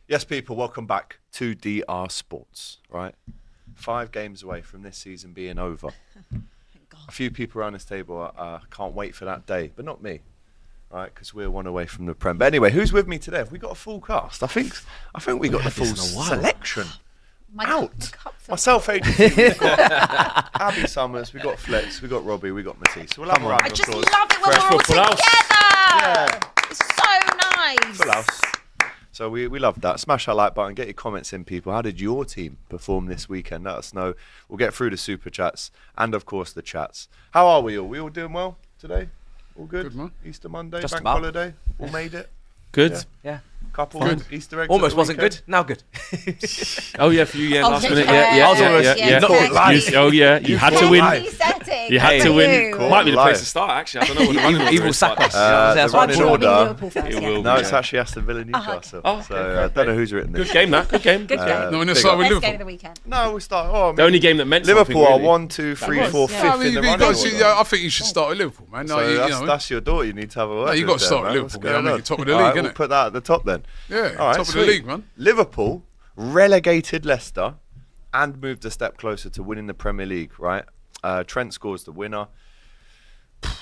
Yes, people, welcome back to DR Sports, right? 5 games away from this season being over. A few people around this table can't wait for that day, but not me, right? Because we're 1 away from the Prem. But anyway, who's with me today? Have we got a full cast? I think we got the full selection. Myself, agency, we've got Abbi Summers, we've got Flex, we've got Robbie, we've got Matisse. We'll have a round of applause. applause. I just love it when we're all together. Yeah. It's so nice. Full house. So we love that. Smash that like button. Get your comments in, people. How did your team perform this weekend? Let us know. We'll get through the super chats and, of course, the chats. How are we all? We all doing well today? All good? Good, man. Easter Monday, Just bank about. holiday. All made it? Good. Yeah. Couple Easter eggs. Almost wasn't good. Now good. Oh yeah, for you, last minute. Yeah. You had to win. You had to win. Cool. Might be the place to start, actually. I don't know what the running order He will is, sack but- us. The running order. It will No, be, it's yeah. actually Aston Villa Newcastle. Oh, okay, So I don't know who's written this. Good game, that. Good game. Good game. No, we're going to start with Best game of Liverpool. the weekend. No, we start. The only game that meant Liverpool something, are really. 1, 2, 3, 4, 5th I mean, in the you running got to see, order. I think you should start with Liverpool, man. No, So that's your door. You need to have a word. No, you with got to start there, with man. What's Liverpool. Yeah, I going mean, on? you're top of the All league, right, innit? we'll put that at the top then. Yeah, All right, top of the sweet. league, man. Liverpool relegated Leicester and moved a step closer to winning the Premier League, right? Trent scores the winner.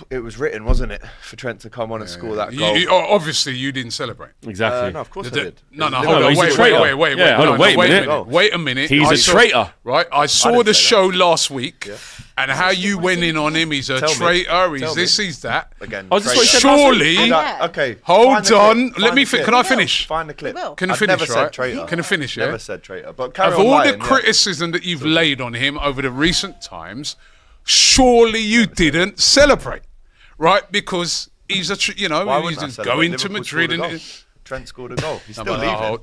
It was written, wasn't it, for Trent to come on and score that goal? Obviously, you didn't celebrate. Exactly. No, of course I did. No, Oh, hold on, he's a traitor. wait. Yeah, hold on, wait a minute. Wait a minute. He's a traitor. Right, I saw didn't the say show last week, Yeah. and how you went in on him. He's a Tell me. traitor. He's Tell this, me. he's that. Again, Oh, is this what he traitor. said last week? Surely, Yeah. Okay. hold find the on. clip, Let find me. the clip. Can I finish? Find the clip. We will. Can you I've finish, never said right? traitor. Can I finish, yeah? Never said traitor. But carry Of on all lying, the yeah. criticism that you've laid on him over the recent times, surely you didn't celebrate, right? Because he's Why he's wouldn't I just celebrate? going to Liverpool Madrid scored a and goal. Trent scored a goal. He's No, still but leaving. hold-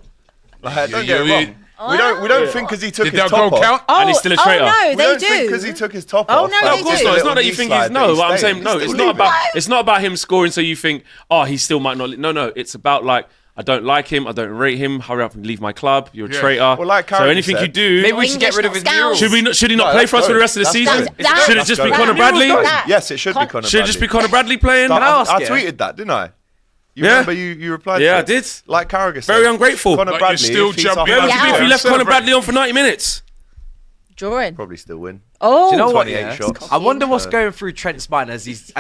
Don't get it wrong. We don't think because he took Did his that top goal off. count? And he's still a traitor. Oh, no, We they don't think do. because he took his top Oh, off. no, like, they No, of course do. not. It's little not that you knee think slide he's no. What I'm staying. saying, no. He's It's still not about. leaving. It's not about him scoring. So you think, oh, he still might not. No. It's about like, I don't like him. I don't rate him. Hurry up and leave my club. You're a Yeah. traitor. Well, like so Carrigan anything you said, do. Maybe we should get rid of his mural. Should he not No, play that's for us for the good. rest of the That's season? good. Should it just be That's Conor good. Bradley? That. Yes, it should be Conor Bradley. Should it just be Conor Bradley playing? I ask you? tweeted that, didn't I? You Yeah. remember you replied Yeah, to I it? did. Like Carrigan said. Very ungrateful. Conor But Bradley, you're still if he's jumping up- Where would you be if you left Conor Celebrate. Bradley on for 90 minutes? Drawing. Probably still win. Oh, Do you know what? 28 Yeah? shots. I wonder what's going through Trent's mind as he's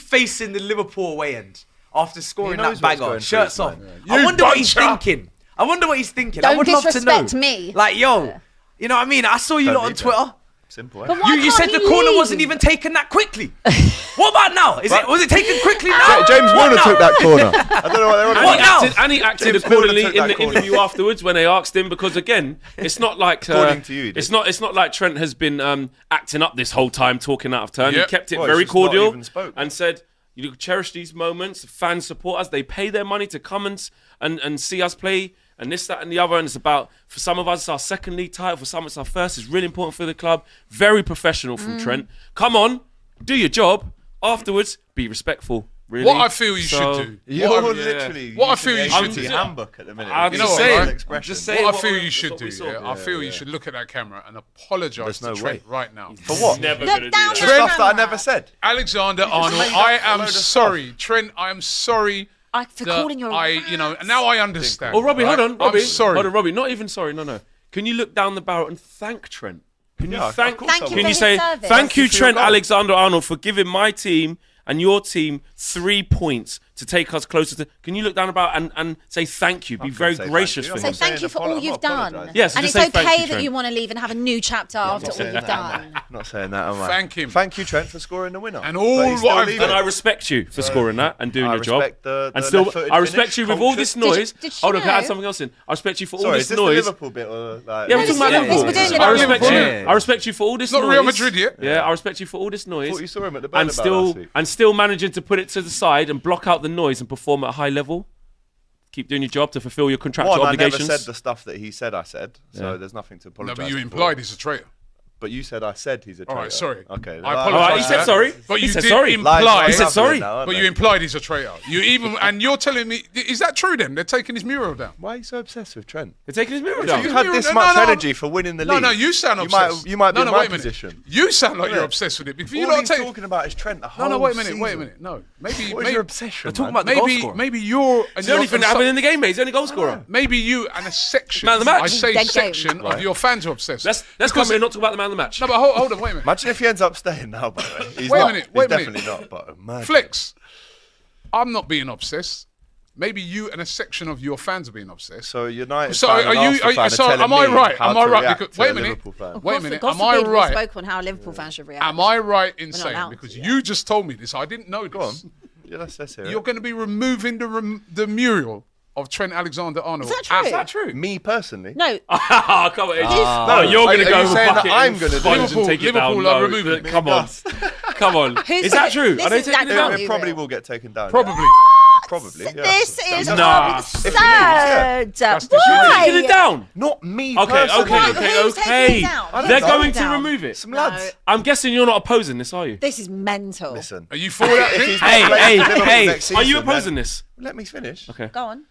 facing the Liverpool away end after scoring knows that what's banger, going through shirts his off. mind. I wonder what he's buncher. thinking. I wonder what he's thinking. Don't I would love to know. disrespect me. Like, yo, you know what I mean? I saw you Don't lot on need Twitter. Simple, eh? But why You can't said the he corner leave? wasn't even taken that quickly. What about now? Was it taken quickly now? James What Warner now? took that corner. I don't know what they're on What about. now? And he acted James accordingly Milner took in that the corner. interview afterwards when they asked him, because again, it's not like According to you, he did. it's not like Trent has been acting up this whole time, talking out of turn. Yeah. He kept it Well, very he's just not cordial even spoke. and said, "You cherish these moments. Fans support us. They pay their money to come and see us play." And this, that, and the other. And it's about, for some of us, it's our second league title. For some, it's our first. It's really important for the club. Very professional from Trent. Come on, do your job. Afterwards, be respectful. Really. What I feel you So- should do. You're What I- literally What I using feel the you should agency do. handbook at the minute. I'm You just know what, saying. right? I'm Expression. just saying. What I feel you that's should what do, we saw. yeah, I feel you should look at that camera and apologise There's to no Trent way. right now. For what? Never Look gonna do down that. the Stuff that I camera. never said. Alexander Arnold, made up I a am load of sorry. Trent, I am sorry. For that calling you a rat. now I understand. Oh, Robbie, right? hold on. Robbie, I'm sorry. Hold on, Robbie. Not even sorry. No. Can you look down the barrel and thank Trent? Can you Yeah, of thank? course I Thank will. you Can for you his say service. thank you, you for your Trent goal. Alexander-Arnold, for giving my team and your team 3 points to take us closer to? Can you look down the barrel and say thank you? Be very say thank gracious you. for I'm Say him. not thank saying you for all I'm you've not done. apologising. Yeah, so And just it's say thank okay you, that Trent. you want to leave and have a new chapter after all you've done. I'm not saying that, am I? Thank him. Thank you, Trent, for scoring the winner. And all But he's what still I've leaving. And I respect you for scoring that and doing I your job. respect the And still, left-footed I respect finish you with all culture. this noise. Did you Hold on, can I add know? something else in? I respect you for Sorry, all is this this the noise. Liverpool bit? Or like, Yeah, we're talking about This Liverpool. we're doing I Liverpool. respect you. Yeah. I respect you for all this Not noise. Real Madrid yet. Yeah, I respect you for all this I noise. thought you saw him at the and Bernabeu last still week. managing to put it to the side and block out the noise and perform at a high level. Keep doing your job to fulfill your contractual One, I obligations. never said the stuff that he said I said, so Yeah. there's nothing to No, apologise but you for. implied he's a traitor. But you said I said he's a traitor. All right, sorry. Okay. I All apologise. right, he said sorry. But He you said did sorry. imply. He said sorry. But you implied he's a traitor. And you're telling me, is that true then? They're taking his mural down. Why are you so obsessed with Trent? They're taking his mirror If down. you had this No, much no. energy for winning the league. No, you sound obsessed. You might be in wait my a minute. position. You sound like Yeah. you're obsessed with it. If you All don't he's take. talking about is Trent the whole No, wait a minute. season. Wait a minute. No, maybe. What is your obsession, talking man? about the goal scorer. Maybe you're. It's the only thing that happened in the game, mate. He's the only goal scorer. Maybe you and a section. Man of the match. I say Dead game. section of your fans are obsessed. Let's Because come in and not talk about the man of the match. No, but hold on. Wait a minute. Imagine if he ends up staying now, by the way. He's Wait a not. minute, He's wait a minute. definitely not, but imagine. Flex. I'm not being obsessed. Maybe you and a section of your fans are being obsessed. So United So fan are and you? Arsenal fan So are am telling I me right? how Am I to right? react Because, to wait a a minute. Liverpool fan. Wait a minute. God Am I forbid we right? spoke on how Liverpool fans should react. Am I right in not saying allowed because to, you just told me this? I didn't know Go on. this. Yeah, let's hear You're it. going to be removing the mural of Trent Alexander-Arnold. Is that true? Is that true? Me personally? No, Ah, come on, AJ. No, you're are going to you go with saying that bucket I'm and gonna do sponge it? and take it down? Liverpool are No, removing it. Come on. Come on. Is that true? Are they This is taking it that down? It probably will get taken down. Probably. Probably. Yeah. this is Nah. absurd. That's the Why? Taking it down? Not me Okay, personally. Who's taking okay. it down? I don't They're know. going to Down. remove it. Some lads. I'm guessing you're not opposing this, are you? This is mental. Listen. Are you for that? If Pete? he's not Hey, playing for hey, Liverpool hey. next Are you season, opposing then- this? Let me finish. Okay. Go on.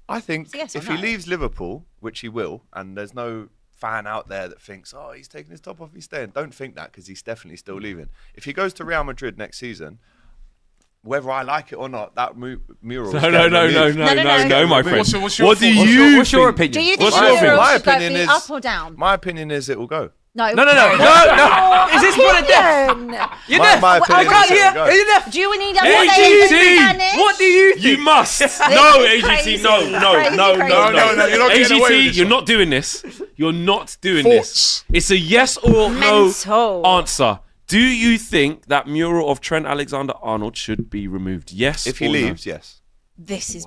I think Yes or if he no? leaves Liverpool, which he will, and there's no fan out there that thinks, oh, he's taking his top off, he's staying. Don't think that because he's definitely still leaving. If he goes to Real Madrid next season, whether I like it or not, that mural. No, my friend. What's your What do thoughts? you What's your think? Do opinion? you think What's the your opinion? mural My should go opinion be is- up or down? My opinion is it will go. No. No. Is this one of death? Opinion. You're My- deaf. my I opinion can't is it hear. will go. You're deaf. Do you need AGT. What do you think? You must. This No, is AGT. crazy. No. Crazy. No, you're not getting away with AGT, this you're one. not doing this. You're not doing Thoughts? this. It's a yes or no Mental. answer. Do you think that mural of Trent Alexander-Arnold should be removed? Yes If he or no? leaves, yes. It's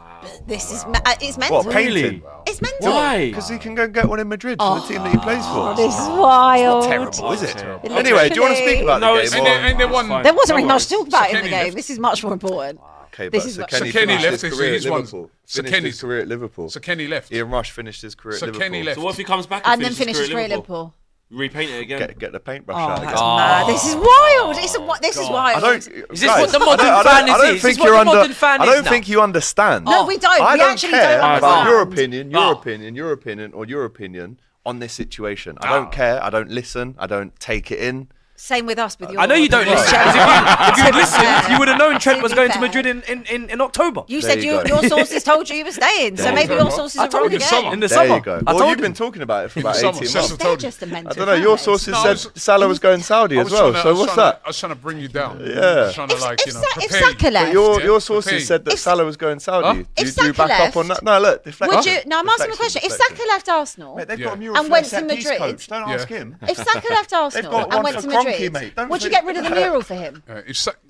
mental. What, painting? It's mental. Why? Because he can go and get one in Madrid for the team that he plays for. This is wild. Terrible, is it? Literally. Anyway, do you want to speak about No, the it's- game? Ain't there one? Fine. There wasn't No really much to worries. talk about So in the Kenny game. left. This is much more important. Okay, This but is Sir what- Kenny Sir Kenny finished left, his so career he's at one- Liverpool. Sir Finished Kenny's- his career at Liverpool. So Kenny left. Ian Rush finished his career at Sir Liverpool. Kenny left. So what if he comes back And then finish his career at Liverpool. Repaint it again. Get the paintbrush Oh, out that's again. mad. This is wild. This is wild. I don't. Is this what the modern fan is? I don't Is this think what you're the under. modern fan I is don't now? think you understand. No, we don't. I We don't actually care don't about your understand. opinion, your opinion, your opinion, or your opinion on this situation. I don't care. I don't listen. I don't take it in. Same with us with your. I know you don't opinion. listen. 'Cause if you had listened, fair. you would have known Trent To was be going to fair. Madrid in October. You There said you go. your sources told you you were staying, so There maybe you your go. sources I are told wrong you again. in the There summer. you go. I Well, told you've him. been talking about it for In the about summer, 18 Cecil months. told They're you. just a mental. I don't know. Your fan sources No, I said was- Salah was going Saudi I as was well. trying So to- what's that? I was trying to bring you down. Yeah. Trying to like, you know, If prepare Saka you. left, But your Yeah, sources prepare said that If- Salah was going Saudi. Huh? Do If you Saka back up on left, that? No, look. Deflection. would you? No, I'm asking a question. If Deflection. Saka left Arsenal, Mate, they've Yeah. got a mural And for went their to set piece Madrid. coach. Don't Yeah. ask him. if Saka left Arsenal got and one went for to Kroenke, Madrid, mate. Don't would you forget get rid of the that. mural for him?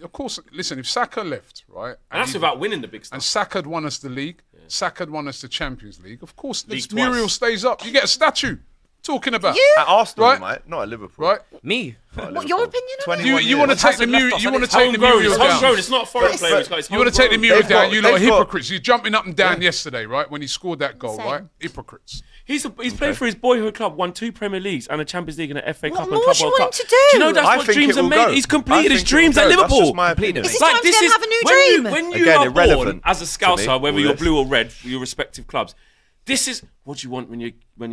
Of course, listen, if Saka left, right? And that's he- without winning the big And stuff. Saka had won us the league. Saka had won us the Champions League. Of course, this League twice. mural stays up. You get a statue. Talking about. You? At Arsenal, Right. you might. Not at Liverpool. Right? Me. What your opinion on it? You want to take the Hasn't left mural? us You and want to it's take the Homegrown. mural It's down? homegrown. It's not a foreign But- player. It's You want to take the homegrown. mural They've down? got- You lot are they've got- hypocrites. You're jumping up and down yesterday, right? When he scored that goal, Insane. right? Hypocrites. He's played for his boyhood club, won 2 Premier Leagues and a Champions League and an FA What Cup and more Club do you World want Cup. him to do? You know that's I what think dreams it are will made. go. He's I completed his think it will dreams at go. That's Liverpool. just my opinion. Is it time for them to have a new when dream? when you Again, are born irrelevant as a to Scouser, me, whether all you're this. blue or red for your respective clubs, this is what you want when you're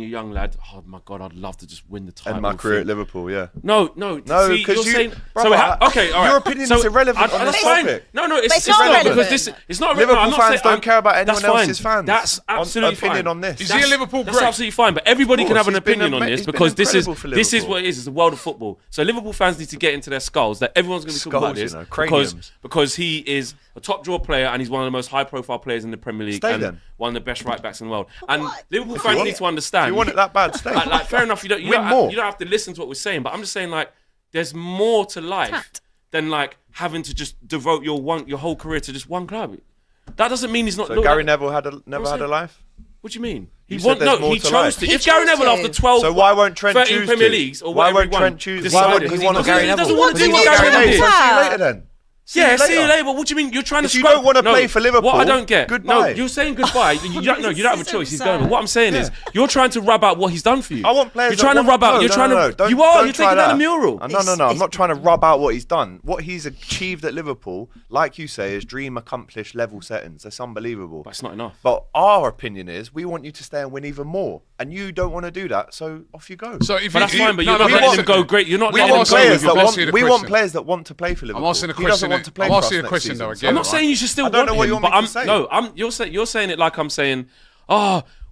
young, lad. Oh my God, I'd love to just win the title. End my career at thing. Liverpool, yeah. No, No, see, 'cause you're you- saying. brother, Okay, all right. your opinion is irrelevant on that's this fine. topic. No, it's it's not not relevant. because this. It's not Liverpool no, I'm not fans saying- don't care about anyone that's fine. else's fans. That's absolutely opinion fine. on this. Is he a Liverpool That's great? absolutely fine, but everybody Of can course, have an he's been opinion on he's this been because this is incredible for Liverpool. what it is. It's the world of football. So Liverpool fans need to get into their skulls that everyone's going to be talking about Skulls, this you know, craniums. because he is a top draw player and he's one of the most high profile players in the Premier League Stay and then. one of the best right backs in the world. And What? Liverpool you fans want need it. to understand. If you want it that bad, stay. Like, fair enough. You Win more. don't have to listen to what we're saying, but I'm just saying like there's more to life Tat. than like having to just devote your whole career to just one club. That doesn't mean he's not. So look, Gary that- Neville never had a life? What do you mean? You said there's more He to chose life. to. He If Gary chose Neville to. after 12, So why won't Trent 13 choose Premier to? Leagues or Why whatever won't he won, Trent choose? decide Why would because he he's want not to Gary Neville? He wants Because to he's do not what Gary Gary Neville. Neville See you does. later then. See you later. But what do you mean? You're trying If to you scrap- don't want to No, play for Liverpool, what I don't get. goodbye. No, you're saying goodbye. You don't have a choice. He's going. But what I'm saying is, you're trying to rub out what he's done for you. I want players. You're trying to rub out. You're trying to. Don't, You are. don't You're try taking down that. a mural. No. I'm not trying to rub out what he's done. What he's achieved at Liverpool, like you say, is dream accomplished level settings. That's unbelievable. But it's not enough. But our opinion is we want you to stay and win even more, and you don't want to do that. So off you go. So if But that's you, fine. But no, you're no, not letting listen. him go great. You're not We letting him want go. players that Let's want. see the We want question. players that want to play for Liverpool. asking a He doesn't question. want to play I'm for us asking a next question, season, though, so- again, I'm not right? saying you should still I don't want know what him, you want but me to say. you're saying it like I'm saying,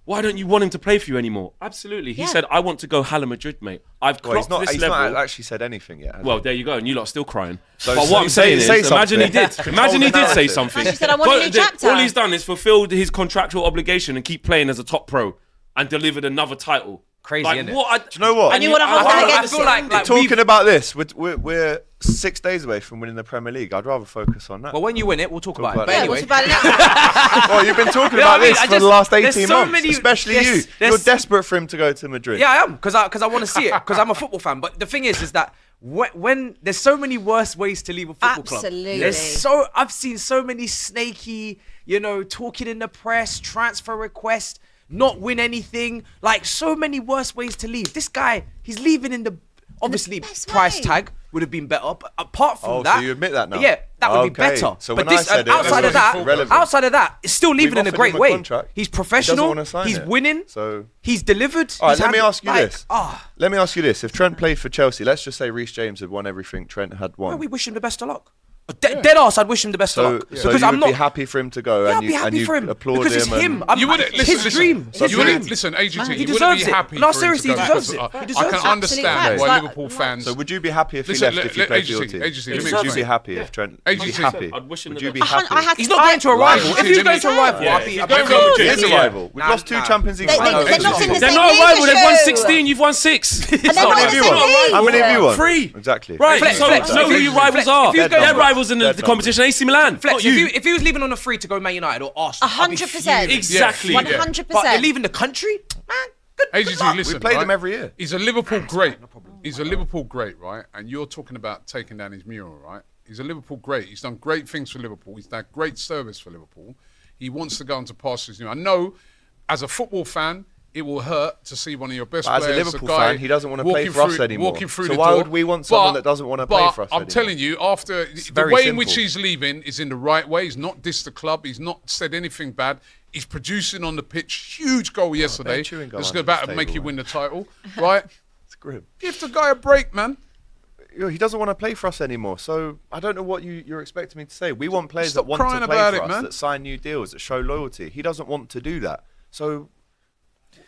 why don't you want him to play for you anymore? Absolutely. He said, I want to go Hala Madrid, mate. I've Well, he's clocked not. this He's level. not actually said anything yet. has he? Well, there you go, and you lot are still crying. So but what I'm saying say is, imagine he something. did. Control Imagine he the did say narrative. something. Imagine he said, "I want a new chapter." All he's done is fulfilled his contractual obligation and keep playing as a top pro and delivered another title. Crazy, like, innit? what? Do you know what? And you want to hold I- him I- against feel him. like Talking about this, we're 6 days away from winning the Premier League. I'd rather focus on that. Well, when you win it, we'll talk about it. about But it. Yeah, anyway, what's about it now? Well, you've been talking You know about what I mean? this I for the just- last there's 18 so months, many- especially there's- you. there's- You're desperate for him to go to Madrid. yeah, I am because I want to see it because I'm a football fan. But the thing is that when there's so many worse ways to leave a football club. Absolutely. I've seen so many snaky, talking in the press, transfer requests, not win anything. Like so many worse ways to leave. This guy, he's leaving in the obviously best price way. tag would have been better. But apart from Oh, that, so you admit that now? Yeah, that would be Okay. better. So but when I this, said it, outside of that's that, irrelevant. outside of that, it's still leaving We've in a offered great him a way. contract. He's He professional. doesn't wanna sign He's it. winning. So- he's delivered. All right, he's let me handled- ask you like, this. Ah, Let me ask you this. If Trent played for Chelsea, let's just say Reece James had won everything Trent had won. well, we wish him the best of luck. Dead ass, I'd wish him the best of So, luck. so Because you I'm would not be happy for him to go, Yeah, and I'd be you happy for him applaud because it's him. him. You wouldn't his listen. dream. Listen, His you dream. wouldn't listen. AGT. He You wouldn't deserves be it. happy. No, for him seriously, to he go deserves because, it. He I deserves can it. understand Absolute why facts. Liverpool fans. So would you be happy if he Listen, left if he let- played agency, for your team? agency, let me Would explain. you be happy if Trent? He's Would you be decent. happy? I'd wish him Would the you be best. happy? He's not going to a rival. Agency, If he was let going me- to a rival, Yeah, I'd be. he's I'd going be to Real cool. Madrid. It is a Yeah. rival. We've lost 2 Champions League They're finals. not in the They're same not a league rival. as They've won you. 16. You've won 6. And they're How not many in have the you same won? league. How many have you won? 3. Exactly. Right, Flex, so Flex, know who Flex, your rivals Flex. are. If you go- Their Dead rivals in the number. competition, AC Milan. Flex, Not you. if he was leaving on a free to go Man United or Arsenal, I'd be 100%. fuming. Exactly. Yeah. 100%. But you're leaving the country, man. Good Agency, luck. listen. We played right? them every year. He's a Liverpool great. He's a Liverpool great, right? And you're talking about taking down his mural, right? He's a Liverpool great. He's done great things for Liverpool. He's done great service for Liverpool. He wants to go into pastures new. I know, as a football fan, it will hurt to see one of your best But as a players, Liverpool guy fan, he doesn't want to play walking for us through- anymore. Walking through So the why door. would we want someone that doesn't want to play for us I'm anymore? telling you, after the very way in which simple. he's leaving is in the right way. He's not dissed the club. He's not said anything bad. He's producing on the pitch. Huge goal yesterday. chewing gum That's under about this to make table, you man. win the title, right? It's grim. Give the guy a break, man. He doesn't want to play for us anymore. So I don't know what you're expecting me to say. We want players Stop that want crying to play about for it, us, man. that sign new deals, that show loyalty. He doesn't want to do that. So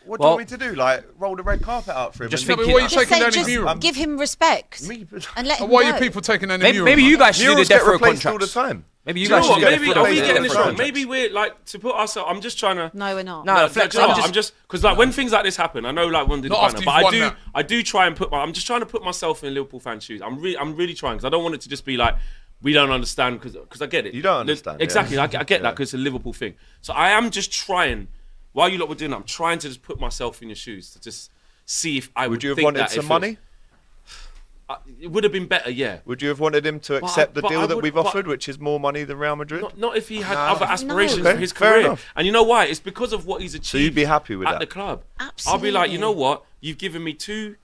what do Well- you want me to do? Like roll the red carpet out for him? Just and- No, but thinking- why are you Just taking say, down his just mural? give him respect Me- and let him And why are go. you people taking down the mural? Maybe you man? guys should do the Murals get death row replaced all the contracts. time. Maybe you Do you guys know should what? do Maybe the are we death row getting this wrong? contracts. Maybe we're like to put ourselves. I'm just trying to. No, we're not. No, Flex, do you know what? I'm I'm just because like when things like this happen, I know like one did the Not banner, after but you've won that. I do try and I'm just trying to put myself in Liverpool fan shoes. I'm really trying because I don't want it to just be like we don't understand because I get it. You don't understand, exactly. yeah. I get that because it's a Liverpool thing. So I am just trying. While you lot were doing that, I'm trying to just put myself in your shoes to just see if I Would you have think wanted that some if money? it would have been better, yeah. Would you have wanted him to accept the but deal I that would- we've but- offered, which is more money than Real Madrid? Not if he had other aspirations No. for his Fair career. enough. And you know why? It's because of what he's achieved. So you'd be happy with at that? the club. Absolutely. I'll be like, you know what? You've given me two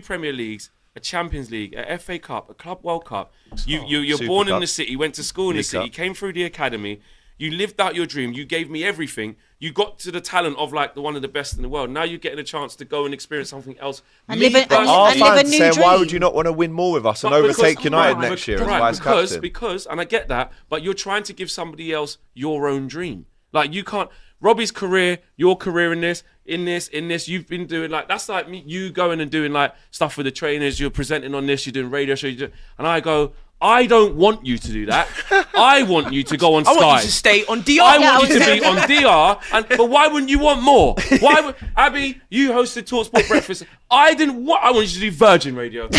Premier Leagues, a Champions League, a FA Cup, a Club World Cup. You're Super born in Cup. the city, went to school in the League city, Cup. came through the academy. You lived out your dream. You gave me everything. You got to the talent of like one of the best in the world. Now you're getting a chance to go and experience something else. And Me live it- personally- Our and live a fans new saying, why dream. would you not want to win more with us and but because- overtake United right, next year as right, vice captain? because, and I get that, but you're trying to give somebody else your own dream. Like you can't. Robbie's career, your career in this, you've been doing like that's like me, you going and doing like stuff with the trainers. You're presenting on this, you're doing radio shows, and I go. I don't want you to do that. I want you to go on I Sky. want you to stay on DR. I Yeah, want I you to was- be on DR, but why wouldn't you want more? Why would Abbi? You hosted Talksport Breakfast. I didn't want. I wanted you to do Virgin Radio.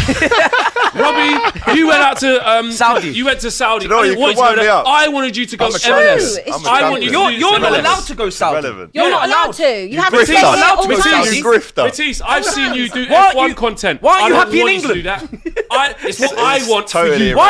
Robbie, you went out to Saudi. You went to Saudi. Do you know I what, didn't you want could you to wind go me there. up. I wanted you to go I'm a MLS. champion. It's I'm a I want you to champion. do You're not MLS. allowed to go Saudi. Irrelevant. You're not allowed to. You have to stay grifter. there all the Matisse, time. You grifter. Matisse, I've seen you do Why aren't F1 you- content. why aren't I you don't happy in want you to do that. It's what I want totally for you. Why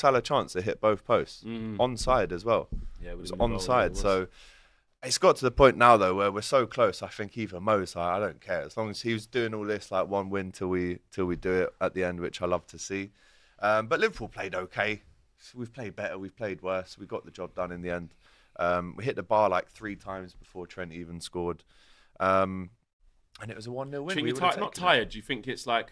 Salah chance that hit both posts, onside as well. Yeah, it was onside. So it's got to the point now though where we're so close. I think even Mo's like, I don't care as long as he was doing all this like one win till we do it at the end, which I love to see. But Liverpool played okay. We've played better. We've played worse. We got the job done in the end. We hit the bar like 3 times before Trent even scored. and it was a 1-0 win. Do you We think would've you're taken not it. tired? Do you think it's like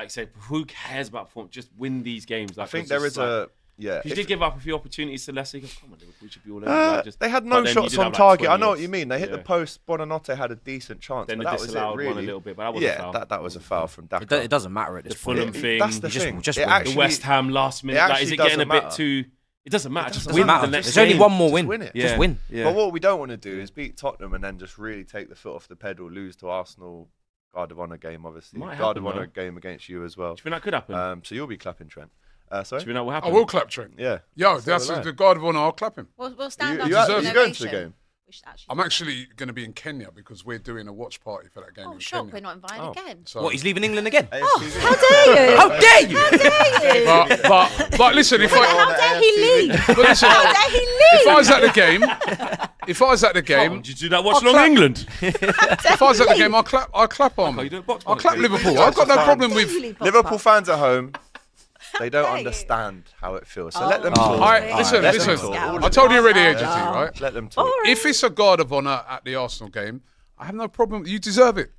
say, who cares about performance? Just win these games. Like, I think it's there just is a yeah. You did give up a few opportunities to Leicester. You go, come on, Liverpool should be all over. They had but no then you shots did on have, like, target. I 20 know what others. you mean. They hit the Yeah. post. Bonanotte had a decent chance, Then but they that was it. disallowed Really, one a little bit, but that was a foul. that was a foul from Daka. It doesn't matter at this The point. Fulham thing. That's the Just- thing. just It win. actually- The West Ham last minute. it Like, is actually it getting a doesn't bit matter. too? It doesn't matter. Just doesn't Win matter. the next There's only game. one more Just win. win it. Yeah. Just win. Yeah. But what we don't want to do is beat Tottenham and then just really take the foot off the pedal, lose to Arsenal. Guard of Honour game, obviously. Might Guard happen, of Honour though. game against you as well. Do you think that could happen? So you'll be clapping Trent. Do Sorry. you think that will I happen? will clap Trent. Yeah. Yo, So that's will I. the guard of honour. I'll clap him. We'll stand up. You for going to the innovation. game? We should actually. I'm actually going to be in Kenya because we're doing a watch party for that game Oh, in shock! Kenya. We're not invited Oh. again. So, What, he's leaving England again? AFTV. How dare you? How dare you? How dare you? but listen, if How I dare he leave? but listen, How dare he if I leave? was at the game, Oh, did you do that watch along clap. England? if I was at the game, I'll clap on. Oh, you do a box I'll party. clap Liverpool. I've got no problem with. Liverpool fans at home, they don't Dare you? understand how it feels. So Oh. let them Oh. talk. Listen, Let listen. them talk. I told you already, agency, right? Let them talk. Boring. If it's a guard of honour at the Arsenal game, I have no problem. You deserve it.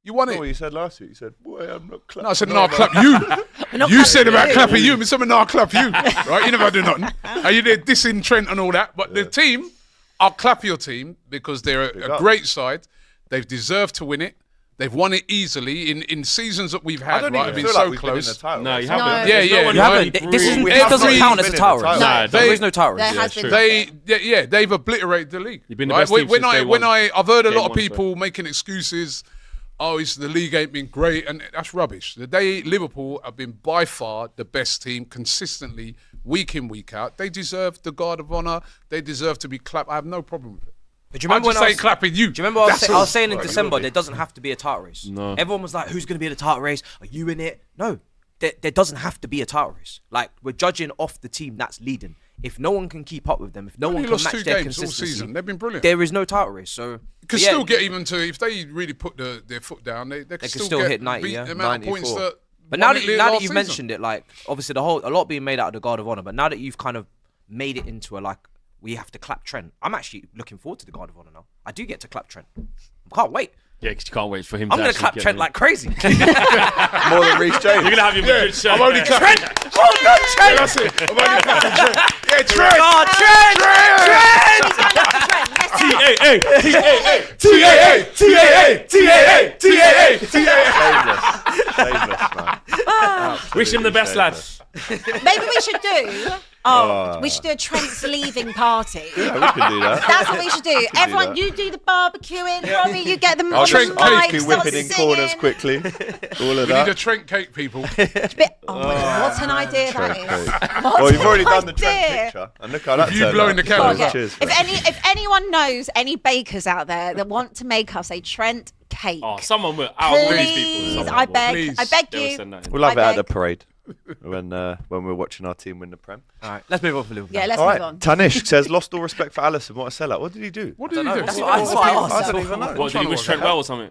You won That's it. what you said last week. You said, "Boy, I'm not clapping." No, I said, no, I'll clap you. You said about clapping you. I said, no, I'll clap you. Right? You never do nothing. And you did dissing Trent and all that. But the team, I'll clap your team because they're a up. great side. They've deserved to win it. They've won it easily in seasons that we've I had, don't right? even Have been feel so like we've been in the close. title. No, you race. haven't. No. Yeah, There's yeah. no one You who's haven't. really This is, brilliant. it doesn't Every- count as a been in title the race. title. There is no title There race. has true. been. They've obliterated the league. You've been the right? best team when since day one. I've heard a Game lot of one, sorry. people making excuses. Oh, the league ain't been great, and that's rubbish. Liverpool have been by far the best team consistently, week in, week out. They deserve the guard of honour. They deserve to be clapped. I have no problem with it. But do you remember I'm just when I saying was, clapping you. do you remember I That's was saying in Right, you December will be. there doesn't have to be a title race? No. Everyone was like, who's going to be in the title race? Are you in it? No. There doesn't have to be a title race. Like, we're judging off the team that's leading. If no one can keep up with them, if no one Only can lost match 2 their games all consistency, season. They've been brilliant. there is no title race. So You could yeah, still get even to, if they really put their foot down, they could still get, hit 90, beat yeah. the amount of points 94. that. But now won that it now that last you've season. mentioned it, like obviously a lot being made out of the Guard of Honor, but now that you've kind of made it into a like we have to clap Trent, I'm actually looking forward to the Guard of Honor now. I do get to clap Trent. I can't wait. Yeah, because you can't wait for him I'm to gonna actually clap get Trent in. like crazy. More than Reece James. You're going to have him a good show. I'm only clapping. Oh no, Trent! That's it. I'm only clapping Trent. Yeah, Trent. Oh, Trent! Shameless, man. Wish him the best, lad. Maybe we should do. We should do a Trent's leaving party. Yeah, we can do that. That's what we should do. Everyone, that. you do the barbecuing. Robbie, you get them I'll on Trent the just Cake mic, be start whipping in singing. corners quickly. All of We need a that. Trent cake, people. Oh my God, what an idea that is. What Well, you've an already done the Trent idea. picture. And look how that You turned blowing out. the candles. Okay. Cheers. If anyone knows any bakers out there that want to make us a Trent cake, Oh, someone will. Out of all these people. please, someone I will. beg, Please. I beg They will you. send that in. We'll have I it at the beg. parade when we're watching our team win the Prem. All right, let's move on for Liverpool. Yeah, let's All move right, on. Tanish says, lost all respect for Alisson. What a sellout. What did he do? What did he do? That's what I asked. I don't even know. What, did he wish Trent well or something?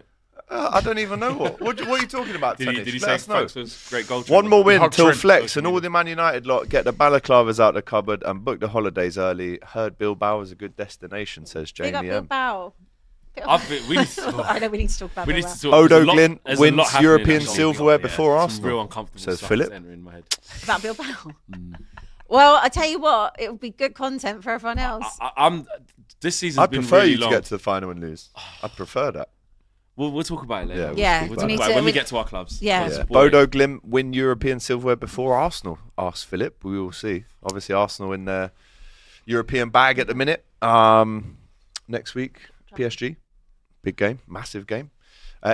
I don't even know what are you talking about, Did he Tanish? say Let us know. thanks for his great goal? One more win Hug till Trent. flex, and all the Man United lot get the balaclavas out the cupboard and book the holidays early. Heard Bilbao is a good destination, says Big up Jamie M. Bilbao. I think we need to I know we need to talk about We need Bilbao. to talk. Odo there's a lot- Glint there's a wins lot happening European actually. silverware Yeah, before some Arsenal. real uncomfortable Says stuff Philip. is entering in my head. About Bilbao. Well, I tell you what, it would be good content for everyone else. I'm. This season's I'd been prefer really you to long. get to the final and lose. I'd prefer that. We'll talk about it later. Yeah, We'll we talk need about to- it when we we- get to our clubs. Yeah. Because, Yeah. boy, Bodo Glimt win European silverware before Arsenal, asks Philip. We will see. Obviously, Arsenal in their European bag at the minute. Next week, PSG. Big game, massive game.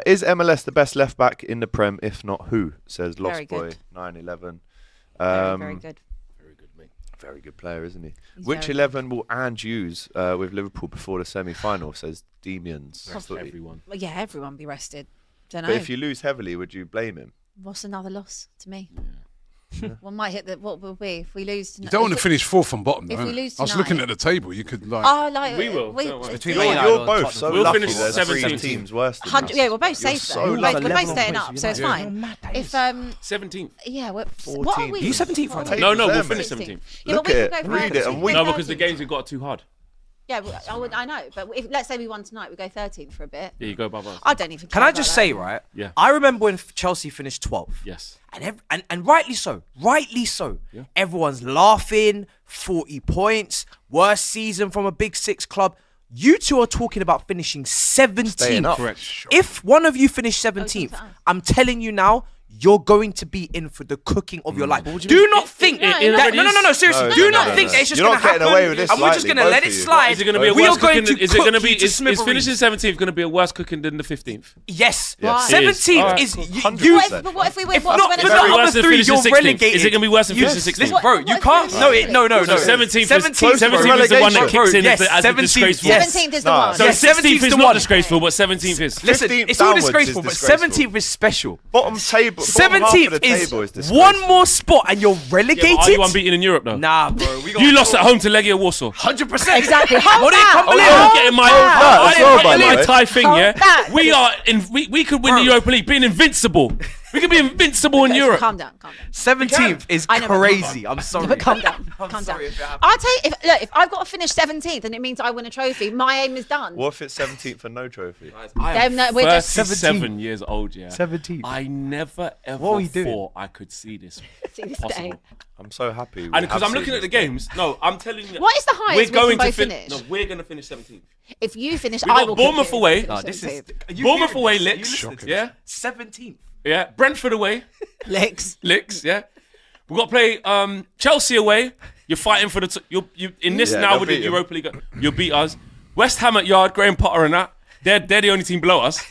Is MLS the best left back in the Prem? If not, who? Says Lost Very Boy good. 911. Very good. Very good, mate. Very good player, isn't he? He's Which very 11 will Ange use with Liverpool before the semi-final? Says Demians. Rest everyone. Well, yeah, everyone be rested. Don't know. But if you lose heavily, would you blame him? What's another loss to me? One might hit the. What will be if we lose tonight? You don't want to finish fourth from bottom, if though. we innit? lose I was looking tonight- at the table. You could like. Oh, like We will, don't worry. Between You're, Man United you're or both Tottenham. so We'll lucky. finish There's 17th. three teams worse than 100. us. Yeah, we're both You're safe. so though. We're lucky. both 11 staying points, up, so it's yeah. fine. If 17th. yeah, we're 14th. what are we? You 17th, What are right? we? No, we'll Them. finish 16th. 17th. Yeah, Look but we at could it, go read further. it, and We we- could No, go because the 13th. games we've got are too hard. Yeah, I know. But if, let's say we won tonight, we go 13th for a bit. Yeah, you go above us. I don't even. Can care I just about say, that. right? Yeah. I remember when Chelsea finished 12th. Yes. And rightly so. Rightly so. Yeah. Everyone's laughing. 40 points. Worst season from a Big Six club. You two are talking about finishing 17th. Correct. If one of you finish 17th, I'm telling you now, you're going to be in for the cooking of your life. Do not think that. No, seriously. Do not think that it's just going to happen. Away with this and we're just going to let it slide. Is it going to be a we worse are going cooking? to Is it going to be? Is finishing 17th going to be a worse cooking than the 15th? Yes. Why? 17th is you. But what if we win? If What's not when for it's the not? other three, you're relegated. Is it going to be worse than finishing 16th? Listen, bro, you can't. No. 17th is the one that kicks in as a disgraceful. 17th is the one. So 16th is not disgraceful, but 17th is. Listen, it's all disgraceful, but 17th is special. Bottom table. 17th is one more spot and you're relegated. Are you unbeaten in Europe though? Nah, bro. You lost at home to Legia Warsaw. 100%. Exactly. I'm getting my tie thing, yeah. that. We are in. We could win the Europa League, being invincible. We could be invincible in Europe. Calm down. 17th is crazy. I'm sorry. But calm down. Calm down. I'll tell you, if I've got to finish 17th and it means I win a trophy, my aim is done. What if it's 17th for no trophy? We're just 37 years old, yeah. 17th. I never ever thought I could see this possible. day. I'm so happy. And because I'm looking at the games, no, I'm telling you. What is the highest we're going we can to both finish? No, we're going to finish 17th. If you finish, We I got will. Bournemouth away. No, this is Bournemouth away, Licks. Yeah, 17th. yeah. Brentford away, Licks. Yeah. We've got to play Chelsea away. You're fighting for the. You in this now with the Europa League. You'll beat us. West Ham at Yard, Graham Potter and that. They're the only team below us.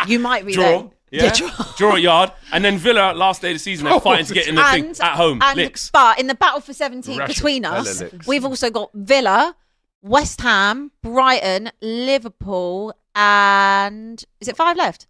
You might be Draw. there. Yeah. Draw at Yard. And then Villa, last day of the season, they're fighting to get in the thing at home. Licks. But in the battle for 17th between us, we've also got Villa, West Ham, Brighton, Liverpool, and is it 5 left?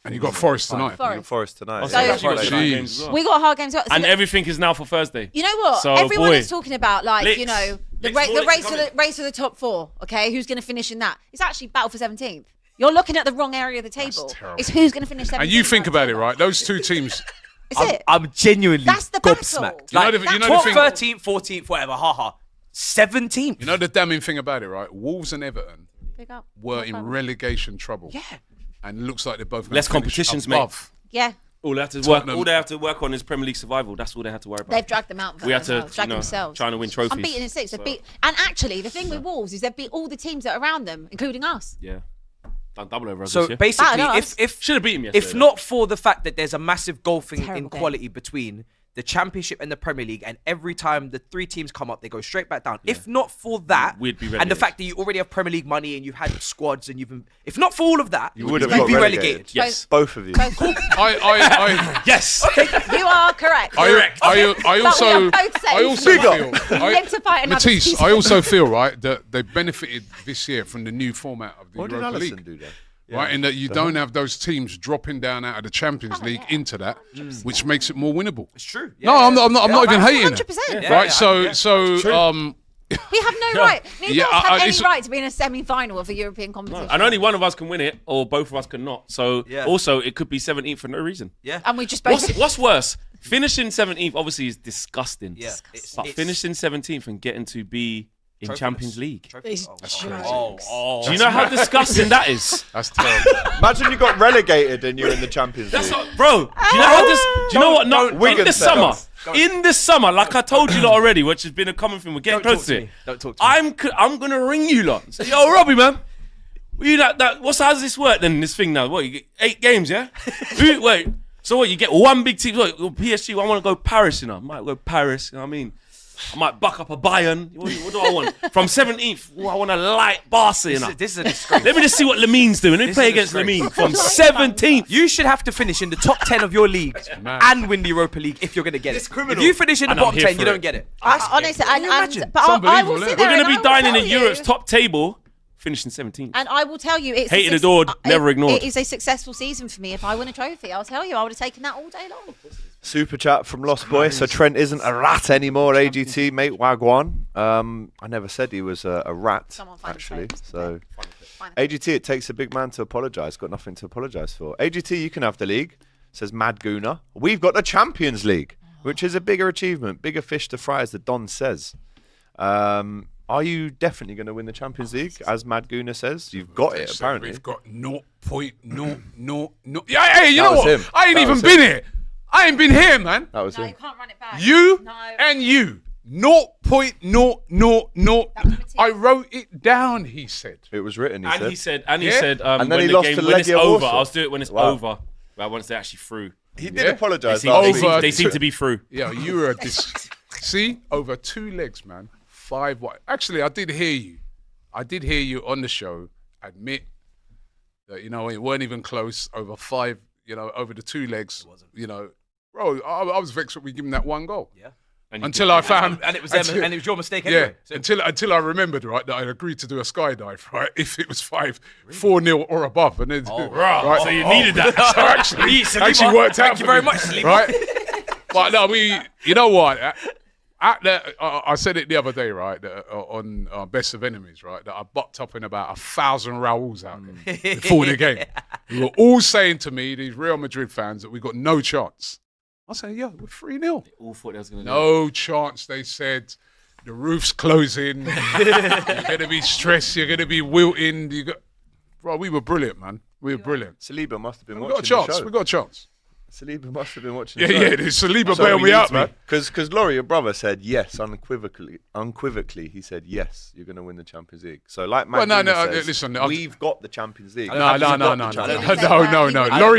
And you got Forest tonight. Forest tonight. So- Jeez. We got hard games. So And everything is now for Thursday. you know what? So, Everyone boy. is talking about, like, Licks. you know, the Licks, more race licks for the top 4. Okay, who's going to finish in that? It's actually battle for 17th. You're looking at the wrong area of the table. terrible. It's who's going to finish 17th. And you think about it, right? Those two teams. Is it? I'm genuinely That's the battle. gobsmacked. You know Like, the- you know the top thing- 13th, 14th, whatever. Haha. 17th. You know the damning thing about it, right? Wolves and Everton Big up. were in relegation trouble. Yeah. And it looks like they're both gonna Less finish competitions, mate. above. Yeah. All they have to Tottenham. work on is Premier League survival. That's all they have to worry about. They've dragged them out. We had to, drag themselves. trying to win trophies. I'm beating in 6. They've beat, and actually, the thing with Wolves is they've beat all the teams that are around them, including us. Yeah, done double over us So this year. basically, Battered if Should have beaten yesterday. if not for the fact that there's a massive golfing Terrible in game. quality between the Championship and the Premier League, and every time the 3 teams come up, they go straight back down. If not for that, We'd be and the relegated. fact that you already have Premier League money and you've had squads and if not for all of that, You would have you'd got be relegated. relegated. Yes. Both of you. I Yes. You are correct. I also Live to fight another Matisse, season. I also feel right that they benefited this year from the new format of the What did Europa Alisson League. do then? Right, in that you don't have those teams dropping down out of the Champions League into that, which makes it more winnable. It's true. No, I'm not even hating it. 100%. Right, so We have no right. Neither Yeah, of us have any it's- right to be in a semi-final of a European competition. And only one of us can win it, or both of us cannot. So Yeah. also, it could be 17th for no reason. Yeah. And we just both. What's worse? Finishing 17th obviously is disgusting. Yeah. But finishing 17th and getting to be in Champions League. It's Oh, Do you know how disgusting that is? that's terrible. Imagine you got relegated and you're in the Champions League. That's not, bro. Do you know how this? Do you know what? No, in Wigan the said summer, us. in the summer, like I told you lot already, which has been a common thing. We're getting Don't close talk to to it. me. Don't talk to me. I'm gonna ring you lot. And say, yo, Robbie, man. You how does this work then? This thing now. What you get 8 games, yeah? Wait. So what? You get one big team. Look, PSG. I want to go Paris. You know, I might go Paris. You know what I mean? I might buck up a Bayern. What do I want? From 17th, I want a light Barca. You know? This is a disgrace. Let me just see what Lamine's doing. Let me This play is a against disgrace. Lamine from 17th. You should have to finish in the top 10 of your league mad. and win the Europa League if you're going to get it. criminal. If you finish in the And I'm bottom here 10, for you don't it. get it. honestly, Can you imagine? but It's I will unbelievable, sit isn't it? there We're going and to be I will dining in tell Europe's you- top table, finishing 17th. And I will tell you, it's Hated, adored, never ignored. It is a successful season for me. If I win a trophy, I'll tell you, I would have taken that all day long. Super chat from Lost Boy. So Trent isn't a rat anymore, AGT, mate. Wagwan. I never said he was a rat, Someone find his actually. face. So, Fine. AGT, it takes a big man to apologise. Got nothing to apologise for. AGT, you can have the league, says Mad Gooner. We've got the Champions League, which is a bigger achievement, bigger fish to fry, as the Don says. Are you definitely going to win the Champions League, as Mad Guna says? You've got it, apparently. We've got 0.00. Yeah, hey, you know what? Him. I ain't even been here. I ain't been here, man. That was No, him. you can't run it back. You No. and you. 0.000. I wrote it down, he said. It was written, And he he said. said, And then when he the lost game, to when it's Legia over, Warsaw. I'll do it when it's Wow. over. Well, once they're actually through. He did Yeah. apologise. They seem to be through. Yeah, you were see, over 2 legs, man. 5 wide. Actually, I did hear you. I did hear you on the show admit that, it weren't even close over 5, over the 2 legs. It wasn't. Bro, I was vexed that we give him that 1 goal. Yeah. Until I found, and it was your mistake anyway. Yeah, until I rememred, right, that I agreed to do a skydive, right, if it was 4-0 or above, and then right, So you needed that. so actually worked out. Thank you very much, Saliba. Right, but no, you know what? I said it the other day, right, on Best of Enemies, right, that I bucked up in about 1,000 Raouls out there before the game. We were all saying to me, these Real Madrid fans, that we got no chance. I said, yeah, we're 3-0. All thought they was going to No chance, they said. The roof's closing. You're going to be stressed. You're going to be wilting. Bro, we were brilliant, man. We were brilliant. Saliba must have been We watching got a chance. the show. We got a chance. Saliba must have been watching Yeah, the show. yeah. Saliba bailed me out, man. Because Laurie, your brother, said yes unequivocally. He said yes, you're going to win the Champions League. So like Mad Well, no, says, listen, we've got the Champions League. No. Champions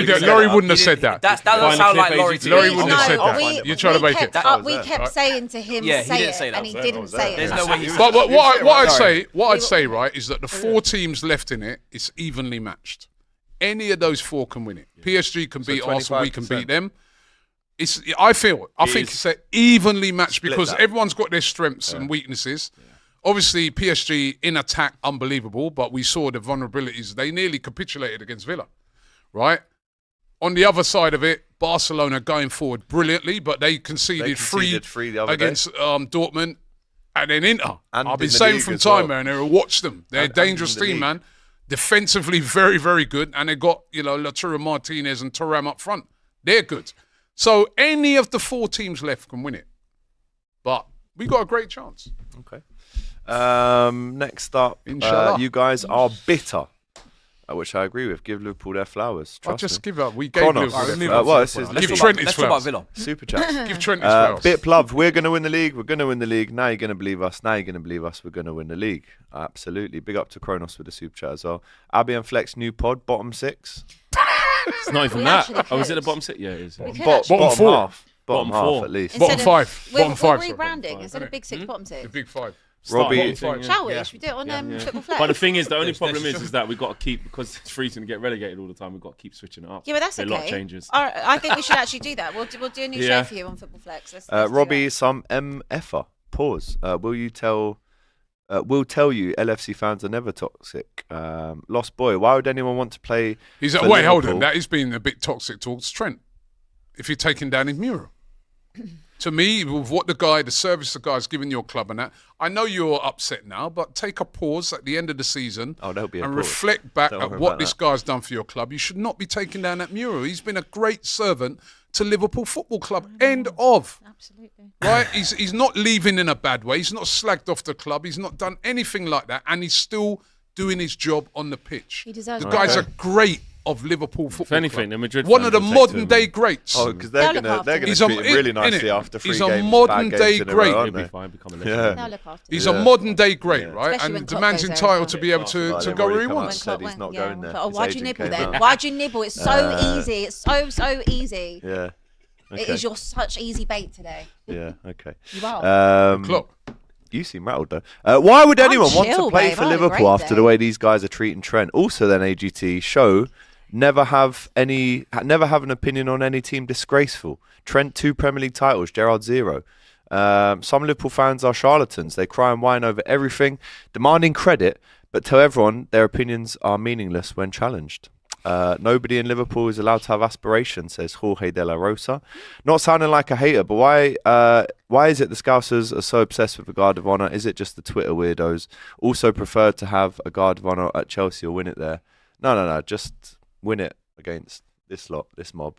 League. Laurie wouldn't have said that. That doesn't sound like Laurie to me. Laurie wouldn't have said that. You're trying to make it. We kept saying to him, Yeah, he say didn't it, say that. and he didn't say it. There's no way he But what I'd say, We were- right, is that the 4 teams left in it, it's evenly matched. Any of those 4 can win it. PSG can beat Arsenal, we can 25%. beat them. I think it's evenly matched Split because that. everyone's got their strengths and weaknesses. Yeah. Obviously, PSG in attack, unbelievable, but we saw the vulnerabilities. They nearly capitulated against Villa, right? On the other side of it, Barcelona going forward brilliantly, but they conceded 3 the other against Dortmund. And then Inter. And I've been in the saying league from as time, well. man, I watched them. They're a And dangerous in the team, league. man. Defensively, very, very good. And they got, Lautaro Martinez and Thuram up front. They're good. So any of the 4 teams left can win it. But we got a great chance. Okay. Next up, Inshallah. you guys are bitter, which I agree with. Give Liverpool their flowers. I'll Trust just me. give up. We gave Kronos. Liverpool their Well, flowers. this is Give literally- Trent his Let's talk about flowers. Villa. Super chat. Give Trent his flowers. Bit love. We're going to win the league. We're going to win the league. Now you're going to believe us. Now you're going to believe us. We're going to win the league. Absolutely. Big up to Kronos with the super chat as well. Abbi and Flex new pod, bottom 6. It's not even We that. actually Oh, is it the could. bottom 6? Yeah, it is. We could Bottom actually- Bottom 4. half. Bottom Bottom half 4. at least. Bottom Instead of- 5. We're Bottom 5. sorry. rebranding instead of big 6, bottom 6. The big 5. Robbie- Bottom thing, Shall we? Yeah. Should we do it on Yeah. Football Flex? But the thing is, the only There's problem no- is that we've got to keep, because it's freezing to get relegated all the time, we've got to keep switching it up. Yeah, but that's A okay. lot changes. All right, I think we should actually do that. We'll do a new Yeah. show for you on Football Flex. Let's do Robbie, that. some MFer. Pause. We'll tell you LFC fans are never toxic. Lost boy. Why would anyone want to play? He's for wait, hold Liverpool? on. That has been a bit toxic towards Trent. If you're taking down his mural. To me, with what the service the guy's giving your club and that, I know you're upset now, but take a pause at the end of the season Oh, there'll be a and pause. reflect back Don't at worry what about this that. guy's done for your club. You should not be taking down that mural. He's been a great servant to Liverpool Football Club. End of. Absolutely. Right? He's not leaving in a bad way. He's not slagged off the club. He's not done anything like that. And he's still doing his job on the pitch. He deserves The it. guy's Okay. a great of Liverpool Football anything, Club. the Madrid One fans of the will take modern to day him. greats. Oh, because They'll they're look gonna after him. He's treat him really nicely innit? after 3 He's games. a modern bad day games in a great. row, aren't He'll be they? fine, become a Yeah. legend. They'll look after He's him. a modern day great, Yeah. right? Especially when And the Klopp man's goes there as entitled well. to be able to Well, they've go where he already come out wants. and said he's not yeah, going there. Oh, His why'd you agent nibble came then? out. Why'd you nibble? It's so easy. It's so easy. Yeah. It Okay. is your such easy bait today. Yeah. Okay. You are. Klopp. You seem rattled though. Why would anyone want to chill, play babe. for I had a Liverpool great after day. the way these guys are treating Trent? Also, then AGT show never have an opinion on any team disgraceful. Trent 2 Premier League titles, Gerrard 0. Some Liverpool fans are charlatans. They cry and whine over everything, demanding credit, but tell everyone their opinions are meaningless when challenged. Nobody in Liverpool is allowed to have aspirations, says Jorge de la Rosa. Not sounding like a hater, but why is it the Scousers are so obsessed with the Guard of Honour? Is it just the Twitter weirdos also prefer to have a Guard of Honour at Chelsea or win it there? No, just win it against this mob.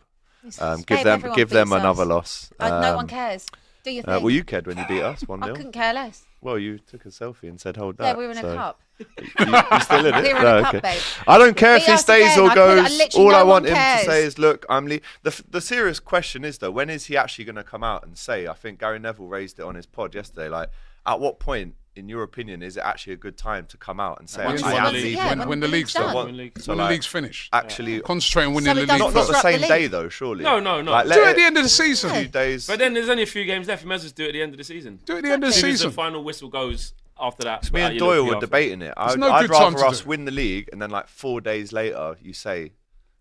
Give them another loss. No one cares. Do your thing. Well, you cared when you beat us 1-0. I couldn't care less. Well, you took a selfie and said, hold that. Yeah, we were in a so cup. You still in it? We were in No, a cup, okay. babe. I don't care if Beat he us stays again. or I goes. literally All no I one want him to cares. say is, look, I'm leaving. The serious question is, though, when is he actually going to come out and say, I think Gary Neville raised it on his pod yesterday, like, at what point, in your opinion, is it actually a good time to come out and say, Once I you am win the league. leaving? When the league's done. done. When So, the like, league's finished. actually, Concentrate on winning So the it doesn't league not the first. disrupt same the day, league. though, surely. No. Like, Do it at the end of the season. a few days. But then there's only a few games left. You may as well just do it at the end of the season. Do it at the end of the As soon as the season. final whistle goes after that. Me and Doyle were debating it. I'd no good time rather to us do it. win the league and then like 4 days later you say,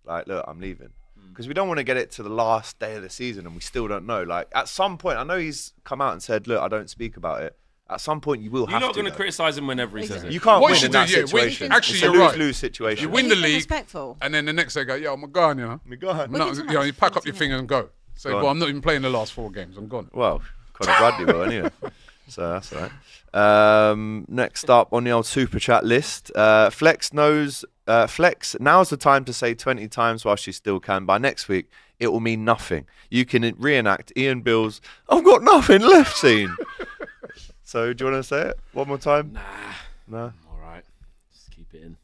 like, look, I'm leaving. Because we don't want to get it to the last day of the season and we still don't know. Like at some point, I know he's come out and said, look, I don't speak about it. At some point, you will You're have not to. going to criticise him whenever he says it. You can't What you win should in that do, yeah, win- situation. actually, it's a you're right. lose-lose situation. You win the Anything league, respectful. and then the next day go, yo, I'm gone, you know. Me gone. No, you know, you pack up your thing and go. Say, Go on. well, I'm not even playing the last 4 games. I'm gone. Well, Conor Bradley will anyway. So that's all right. Next up on the old super chat list, Flex now's the time to say 20 times while she still can. By next week, it will mean nothing. You can reenact Ian Bill's "I've got nothing left" scene. So do you want to say it one more time? No. I'm all right. Just keep it in.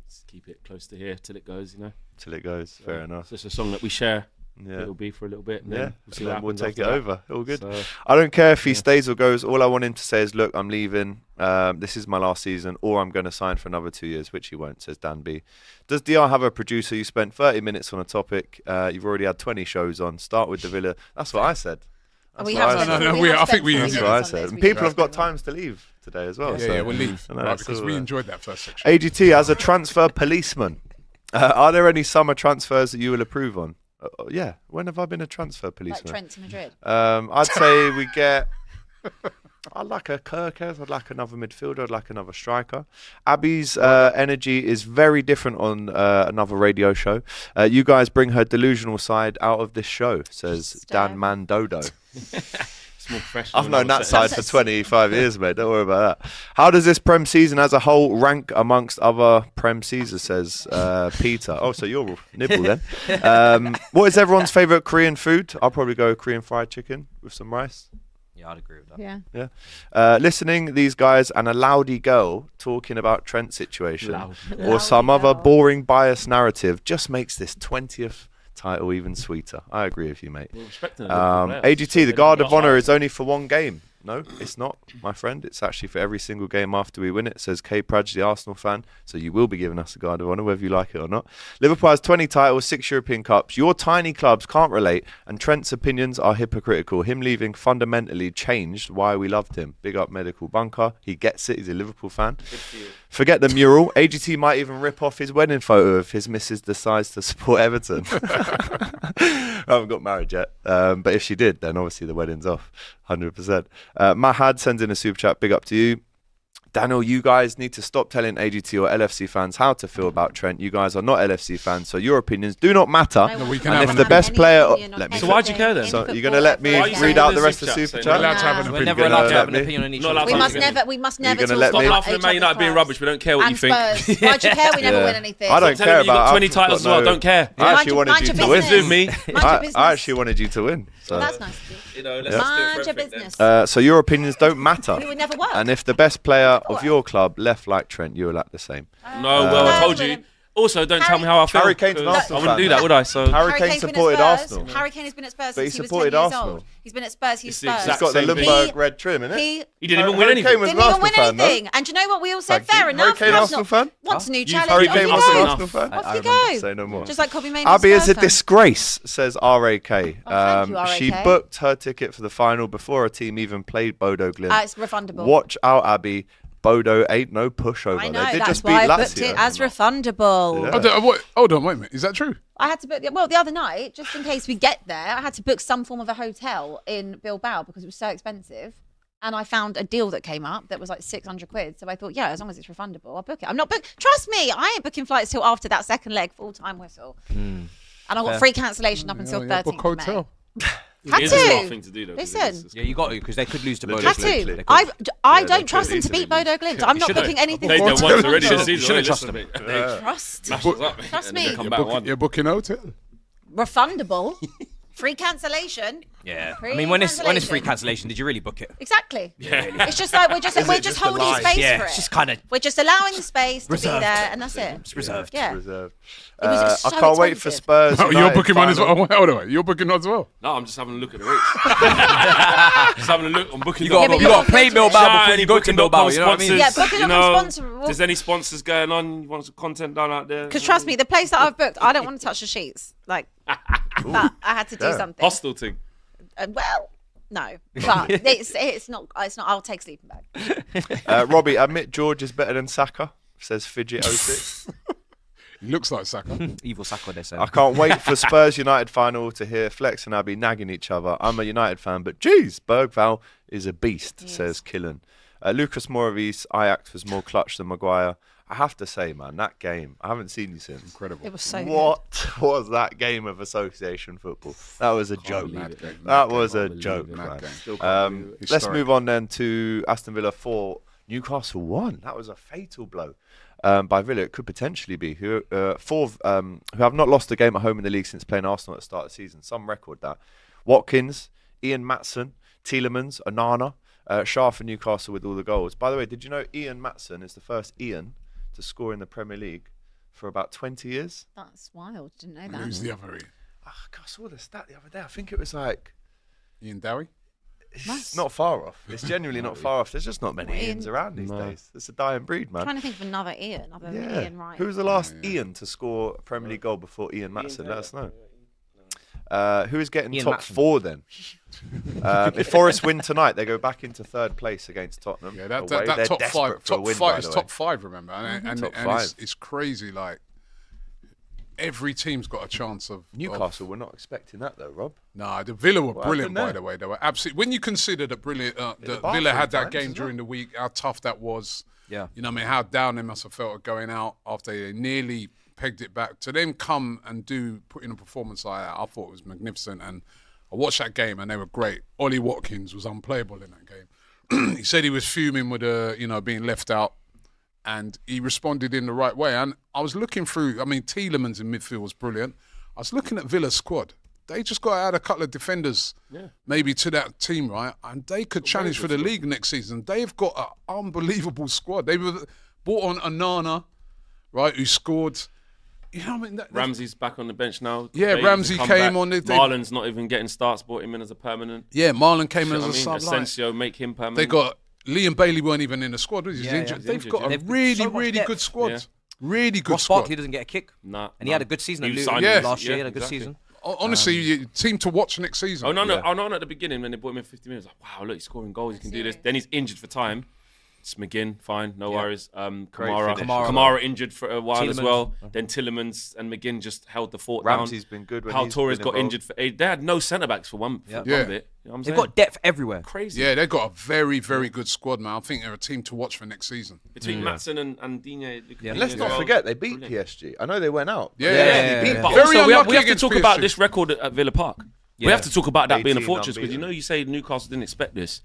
Just keep it close to here till it goes, you know. Till it goes. Fair enough. It's just a song that we share. Yeah. It'll be for a little bit. And Yeah, then we'll see what we'll happens take it after that. over. All good. So, I don't care if he stays or goes. All I want him to say is, look, I'm leaving. This is my last season, or I'm going to sign for another 2 years, which he won't, says Dan B. Does DR have a producer? You spent 30 minutes on a topic. You've already had 20 shows on. Start with the Villa. That's what I said. That's We what have I spent- said. No, we have I think spent we- 40 That's minutes what I on said. this. And We people do. have got times to leave today as well. Yeah, so. yeah, we'll leave. I know, Right, it's because all we right. enjoyed that first section. AGT as a transfer policeman. Are there any summer transfers that you will approve on? Yeah. When have I been a transfer Like policeman? Trent to Madrid. I'd say we get. I'd like a Kirkers. I'd like another midfielder. I'd like another striker. Abby's energy is very different on another radio show. You guys bring her delusional side out of this show, says Dan Mandodo. it's more professional. I've known than I that was side saying. for 25 years, mate. Don't worry about that. How does this Prem season as a whole rank amongst other Prem seasons, says Peter. Oh, so you're nibble then. What is everyone's favourite Korean food? I'll probably go Korean fried chicken with some rice. Yeah, I'd agree with that. Yeah. Listening these guys and a loudy girl talking about Trent's situation Loud. or some Loudy other girl. boring bias narrative just makes this 20th title even sweeter. I agree with you, mate. We're respecting the Liverpool players. AGT, the So Guard they're of not Honour hard. is only for one game. No, it's not, my friend. It's actually for every single game after we win it, says K. Pradge, the Arsenal fan. So you will be giving us the Guard of Honour, whether you like it or not. Liverpool has 20 titles, 6 European Cups. Your tiny clubs can't relate, and Trent's opinions are hypocritical. Him leaving fundamentally changed why we loved him. Big up Medical Bunker. He gets it. He's a Liverpool fan. Forget the mural. AGT might even rip off his wedding photo if his missus decides to support Everton. I haven't got married yet, but if she did, then obviously the wedding's off, 100%. Mahad sends in a super chat. Big up to you. Daniel, you guys need to stop telling AGT or LFC fans how to feel about Trent. You guys are not LFC fans, so your opinions do not matter. No, we can And have if an the best opinion player, on let me. anything, So why'd you care then? any So you're football gonna let me Why are ever. you read saying out in the the rest of the super super chat We're chat? allowed to have an Nah. We're opinion. never You're allowed gonna to have an let me? opinion on each Not other. allowed to We have must an opinion. never. We must never. gonna talk let me? about Stop laughing at each Man United other's being players. rubbish. We don't care what you And think. Spurs. Why do you care? We never Yeah. win anything. I don't Tell care him you got about 20 I've titles got as well. no- Don't care. I actually Mind wanted you your to win. business. With me. Mind your business. I actually wanted you to win. Well, So. that's nice of you. You know, let's Yeah. just do it Mind for your everything then. business. So your opinions don't matter. We would never work. And if the best player of your club left like Trent, you will act the same. No, well, I No, told we you. wouldn't. Also, don't tell me how I feel. Harry Kane's an 'cause Arsenal I wouldn't fan, do that, would I? So Harry Kane Kane's been at supported Spurs. Arsenal. Harry Kane has been at Spurs But he since he was 10 supported years Arsenal. old. He's been at Spurs. He's It's the Spurs. exact He's got the same thing. Lindbergh red trim, innit? He he didn't even win Harry anything. Kane was didn't an even win Arsenal fan, no? anything. And do you know what we all said? Thank you. Fair Harry enough. Kane, Arsenal fan? Wants a new You've challenge. Harry Off Kane you was an go. Arsenal fan? Off you go. Say no more. Just like Kobe Mainoo. Abby is a Spurs fan. disgrace, says RAK. thank you, She RAK. booked her ticket for the final before her team even played Bodo Glimt. It's refundable. Watch out, Abby. Bodo ain't no pushover. I know. They did That's just beat why I booked Lazio. it as refundable. Yeah. Hold on, wait a minute. Is that true? I had to book. Well, the other night, just in case we get there, I had to book some form of a hotel in Bilbao because it was so expensive. And I found a deal that came up that was like 600 quid. So I thought, yeah, as long as it's refundable, I'll book it. I'm not book. Trust me, I ain't booking flights till after that second leg full time whistle. And I got free cancellation up until 13th book of May. hotel. Had It is a smart to. thing to do, though. 'cause Listen. it's Yeah, you got to because they could lose to Bodo Had Literally. Glimt. to. They I could. don't they trust could them to beat easily Bodo Glimt. I'm not should've. booking anything. They for done them. once already Should've- this season. should've They trusted lost them. a bit. Trust. Smash us up. Trust And then me. they come back one. You're booking a hotel. Refundable. Free cancellation. Yeah. Free I mean, when it's free cancellation. cancellation, did you really book it? Exactly. Yeah. It's just like we're just just a holding lie? space Yeah, for it. it's just kind of We're just allowing the space to Reserved. be there, and that's it. it's reserved. Yeah. Reserved. It was I so can't wait for expensive. Spurs. Oh, you're United booking one as final. well. Hold on, you're booking one as well. No, I'm just having a look at the rates. just having a look. I'm booking. You got but you got to you're play not Bilbao Shout out before any you go to booking.com Bilbao. You know what I mean? sponsors. Yeah, booking.com You know, sponsor- There's any sponsors going on? You want some content done out there? Because trust me, the place that I've booked, I don't want to touch the sheets. Like, but I had to do Yeah. something. Hostile thing. Well, no, but it's not. I'll take sleeping bag. Robbie, admit George is better than Saka, says Fidget06. He looks like Saka. Evil Sacco, they say. I can't wait for Spurs United final to hear Flex and Abbi nagging each other. I'm a United fan, but geez, Bergval is a beast, Yes. says Killen. Lucas Moravis, Ajax was more clutch than Maguire. I have to say, man, that game, I haven't seen you since. Incredible. It was so good. What was that game of association football? That was a joke. believe it. That was a Can't joke, believe it. man. Mad Still can't believe it. Let's Historic. move on then to Aston Villa 4, Newcastle 1. That was a fatal blow by Villa. It could potentially be. Who have not lost a game at home in the league since playing Arsenal at the start of the season. Some record that. Watkins, Ian Maatson, Tielemans, Onana, Shah for Newcastle with all the goals. By the way, did you know Ian Maatson is the first Ian to score in the Premier League for about 20 years? That's wild. Didn't know And that. who's the other Ian? Oh, God, I saw the stat the other day. I think it was like... Ian Dowie? It's not far off. It's genuinely not far off. There's just not many Ian- Ians around these days. It's a dying breed, I'm man. trying to think of another Ian other than Yeah. Ian Wright. Who was the last Ian to score a Premier League goal before Ian Maatson? Let us know. Who is getting Ian top Maatson. 4 then? If Forest win tonight, they go back into third place against Tottenham. Yeah, that away. They're top desperate five, for a top win, five by is the top way. five. Remember, and Top and five. it's crazy. Like every team's got a chance of Newcastle, we're not expecting that though, Rob. Nah, the Villa were What brilliant, happened by there? the way. They were absolutely. When you consider that brilliant, the that bar Villa three had that times game as during well. the week, how tough that was. Yeah. You know what I mean? How down they must have felt at going out after they nearly pegged it back. To then come and put in a performance like that, I thought it was magnificent. And I watched that game and they were great. Ollie Watkins was unplayable in that game. He said he was fuming with being left out. And he responded in the right way. And I was looking through, I mean, Tielemans in midfield was brilliant. I was looking at Villa's squad. They just got to add a couple of defenders maybe to that team, right? And they could challenge for the league next season. They've got an unbelievable squad. They were brought on Onana, right, who scored. You know what I mean? Ramsey's back on the bench now. Yeah, Baines Ramsey come came back. on. Marlon's not even getting starts. Brought him in as a permanent. Yeah, Marlon came in You know as a what I mean? sub line. Asensio, make him permanent. They got Liam Bailey weren't even in the squad, was he? He's Yeah, injured. yeah. They've He's got a injured, yeah. really, They've got so much really depth. good squad. Yeah. Really good Ross squad. Barkley doesn't get a kick. Nah, And he had a good season at New Luton signings, Yeah. last year. He had a good exactly. season. Honestly, team to watch next season. Oh no! At the beginning when they brought him in 50 minutes, like, wow, look, he's scoring goals. He can do this. Then he's injured for time. It's McGinn, fine, no worries. Kamara, finish. Kamara injured for a while as Tielemans. well. Then Tillemans and McGinn just held the fort Ramsey's down. been good when Pau he's Torres been got involved. injured. They had no centre backs for one Yeah. bit. Yeah. You know what I'm They've saying? got depth everywhere. Crazy. Yeah, they've got a very, very good squad, man. I think they're a team to watch for next season. Between Maatson and Digne. And let's not forget, they beat PSG. I know they went out. Yeah, Yeah. They beat But very also, we have unlucky to against talk about PSG. this record at Villa Park. We Yeah. have to talk about that being a 18 fortress because unbeaten. you say Newcastle didn't expect this.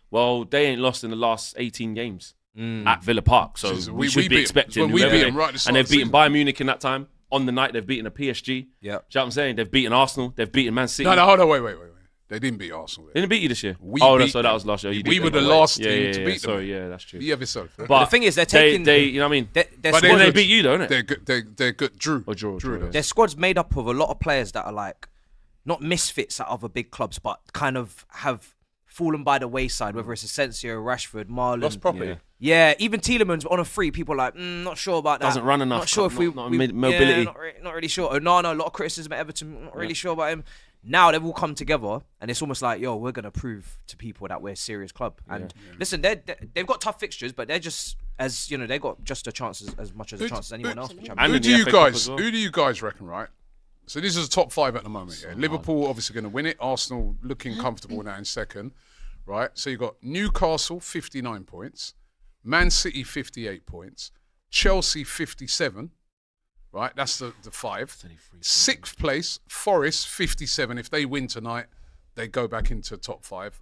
Well, they ain't lost in the last 18 games at Villa Park, so Jeez, we we should beat be 'em. expecting. When we whoever beat they- 'em right at the start and they've of the beaten season. Bayern Munich in that time. On the night, they've beaten a PSG. Yeah. Do you know what I'm saying? They've beaten Arsenal. They've beaten Man City. No, hold on, wait. They didn't beat Arsenal. They didn't beat you this year. We oh, no, beat so that them. was last year. You We did were them the away. last Yeah, team yeah, to yeah, beat them. Sorry, yeah, that's true. Be yourself. But the thing is, they're taking- you know what I mean? Their But squad- they beat you, though, innit? They're good. They're good. Drew. Or draw, Drew. yeah. Their squad's made up of a lot of players that are like not misfits at other big clubs, but kind of have fallen by the wayside. Whether it's Asensio, Rashford, Marlon. Lost property. Yeah, even Tielemans on a free. People are like, not sure about that. Doesn't run enough, Not sure if we not we- mobility. Yeah, not really sure. Onana, a lot of criticism at Everton. Not really sure about him. Now they've all come together, and it's almost like, yo, we're gonna prove to people that we're a serious club. And listen, they've got tough fixtures, but they're just as they got just a chance as much as a chance as anyone else. For Champions And Who in do the you FA Cup guys? as well. Who do you guys reckon? Right. So this is the top five at the moment. Yeah. Liverpool obviously going to win it. Arsenal looking comfortable now in second. Right. So you got Newcastle 59 points, Man City 58 points, Chelsea 57. Right. That's the five. Sixth place, Forest 57. If they win tonight, they go back into top five.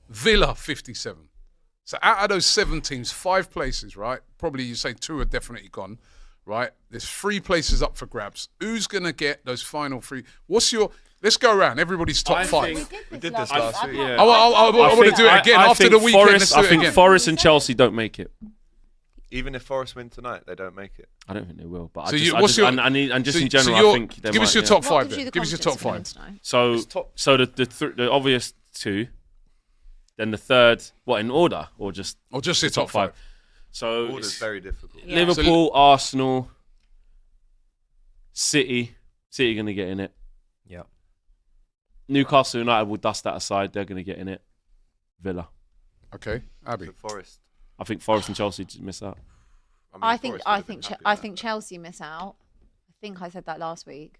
Villa 57. So out of those 7 teams, 5 places, right? Probably you say 2 are definitely gone, right? There's 3 places up for grabs. Who's going to get those final 3? Let's go around. Everybody's top I 5. think- We did this last week. Yeah. I want to do it again after the weekend. Let's do I it think again. Forest and Chelsea don't make it. Even if Forest win tonight, they don't make it. I don't think they will. But So in general, I think they give us might, your top What 5 gives you then. the Give us your top 5. confidence to know? So, It's top- so the obvious 2, then the third. What in order or just Or just your top 5. So Order's it's very difficult. Yeah. Liverpool, Arsenal, City. City going to get in it. Yeah. Newcastle United will dust that aside. They're going to get in it. Villa. Okay, Abby. So Forest. I think Forest and Chelsea just miss out. mean, I think Forest I would've been think happy I with think that. Chelsea miss out. I think I said that last week.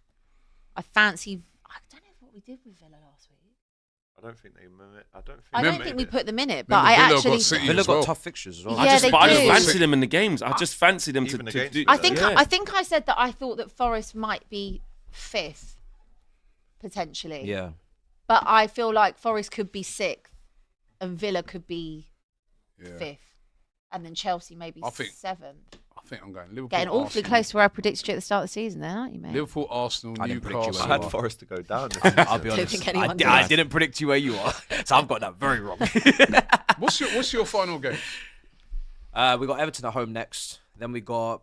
I fancy. I don't know what we did with Villa last week. I don't think they. I they don't made think we it. put them in it, but Remember, I Villa actually. got City Villa as got well. tough fixtures as well. Yeah, they I just do. fancy them in the games. I just fancy them Even to against do. Villa. I think I said that I thought that Forest might be 5th potentially. Yeah. But I feel like Forest could be 6th, and Villa could be Yeah. 5th, and then Chelsea maybe I think- 7th. I think I'm going Liverpool. Getting awfully Arsenal. close to where I predicted you at the start of the season, there, aren't you, mate? Liverpool, Arsenal, I didn't predict you Newcastle. I had Forest to go down. I'll be don't honest. think anyone I did. didn't predict you where you are, so I've got that very wrong. What's your final game? We got Everton at home next. Then we got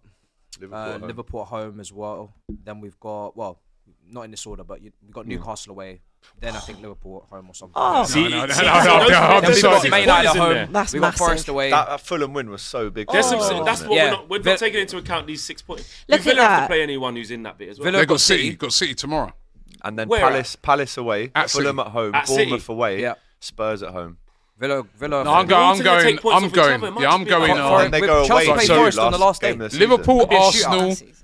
Liverpool at home as well. Then we've got, well, not in this order, but we've got Newcastle away. Then I think Liverpool at home or something. Oh, See, No, see, I'm Then we've got sorry. Man United at in there. home. That's We got massive. Forest away. That Fulham win was so big. There's for some, them, that's wasn't what Yeah. we're Villa- not taking into account these 6 points. Look Villa at have to that. play anyone who's in that bit as well. Villa They got got City. City. Got City tomorrow. And then Where Palace away, At Fulham City. at home, At Bournemouth City. away, Yeah. Spurs at home. Villa. No, I'm all going. I'm to going. take points I'm off each other. going. It Yeah, I'm might be going. fun. And then they go Chelsea away play to Forest on the last game day. of the season. Liverpool, Could be a shootout. Arsenal, Last season.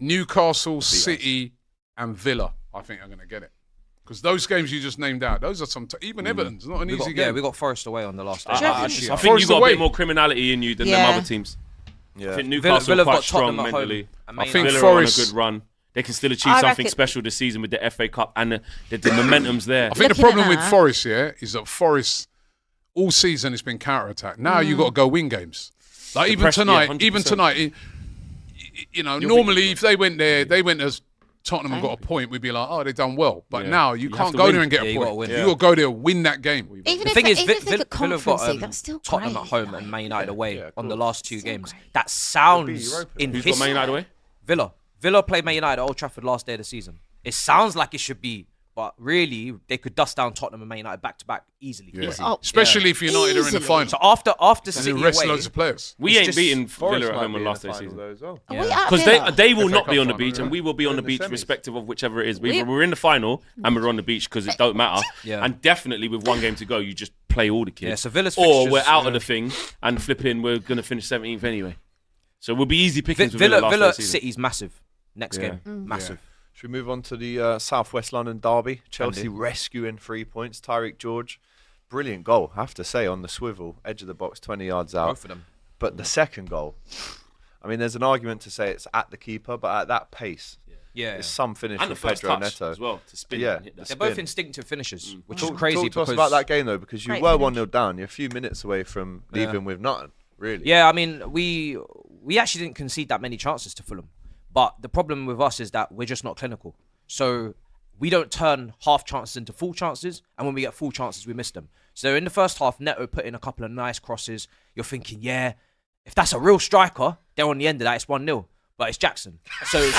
Newcastle, City, and Villa. I think I'm going to get it. Because those games you just named out, those are some. Even Everton's not an easy game. Yeah, we got Forest away on the last day. Do you reckon- I I think Forest you've got away. a bit more criminality in you than them Yeah. other teams. Yeah. I think Villa Newcastle have are quite got strong Tottenham at home. mentally. and I Man think United. Villa are on a Forest- good run. They can still achieve I something reckon- special this season with the FA Cup and the momentum's there. I think the Looking problem at with that- Forest, is that Forest all season has been counter-attack. Now you got to go win games. Like even pressure, yeah, tonight, 100%. normally if they went as Tottenham and got a point, we'd be like, oh, they've done well. But Yeah. now you You can't have to go win. there and get Yeah, a you point. gotta win. You Yeah. got to go there and win that game. Even The if thing they, is, even if they Villa get have got Conference League, that's still Tottenham great. at home and Man United away Yeah, of on the course. last 2 Still games. great. That sounds Europa. in Who's got Man history. United away? Villa played Man United at Old Trafford last day of the season. It sounds like it should be, but really they could dust down Tottenham and Man United back to back easily. Yeah. Easy. Oh, Especially if United are in the Easily. final. So after And City they rest away, loads of players. We It's ain't just- beating Forest Villa at might home be on in last the day final season. though as well. Are we at Because Villa? they will FA not Cup be on the final, beach yeah. and we will be on the They're in the beach semis. respective of whichever it is. We're in the final and we're on the beach because it don't matter. Yeah. And definitely with 1 game to go, you just play all the kids. Yeah, so Villa's or fixtures, we're out of the thing and flipping, we're going to finish 17th anyway. So we'll be easy pickings with Villa last day Villa of the season. City's massive. Next Yeah. game, massive. Should we move on to the South West London derby? Chelsea do. rescuing 3 points. Tyreek George, brilliant goal, I have to say, on the swivel, edge of the box, 20 yards out. Both of them. But the second goal, I mean, there's an argument to say it's at the keeper, but at that pace, Yeah. it's some finish And the from first Pedro touch Neto. as well to spin Yeah. and hit that. They're both spin. instinctive finishers, which Talk, is crazy talk to us because about that game though, because you Great were finish. 1-0 down. You're a few minutes away from leaving with nothing, really. Yeah, I mean, we actually didn't concede that many chances to Fulham. But the problem with us is that we're just not clinical. So we don't turn half chances into full chances, and when we get full chances, we miss them. So in the first half, Neto put in a couple of nice crosses. You're thinking, yeah, if that's a real striker, they're on the end of that, it's 1-0. But it's Jackson. So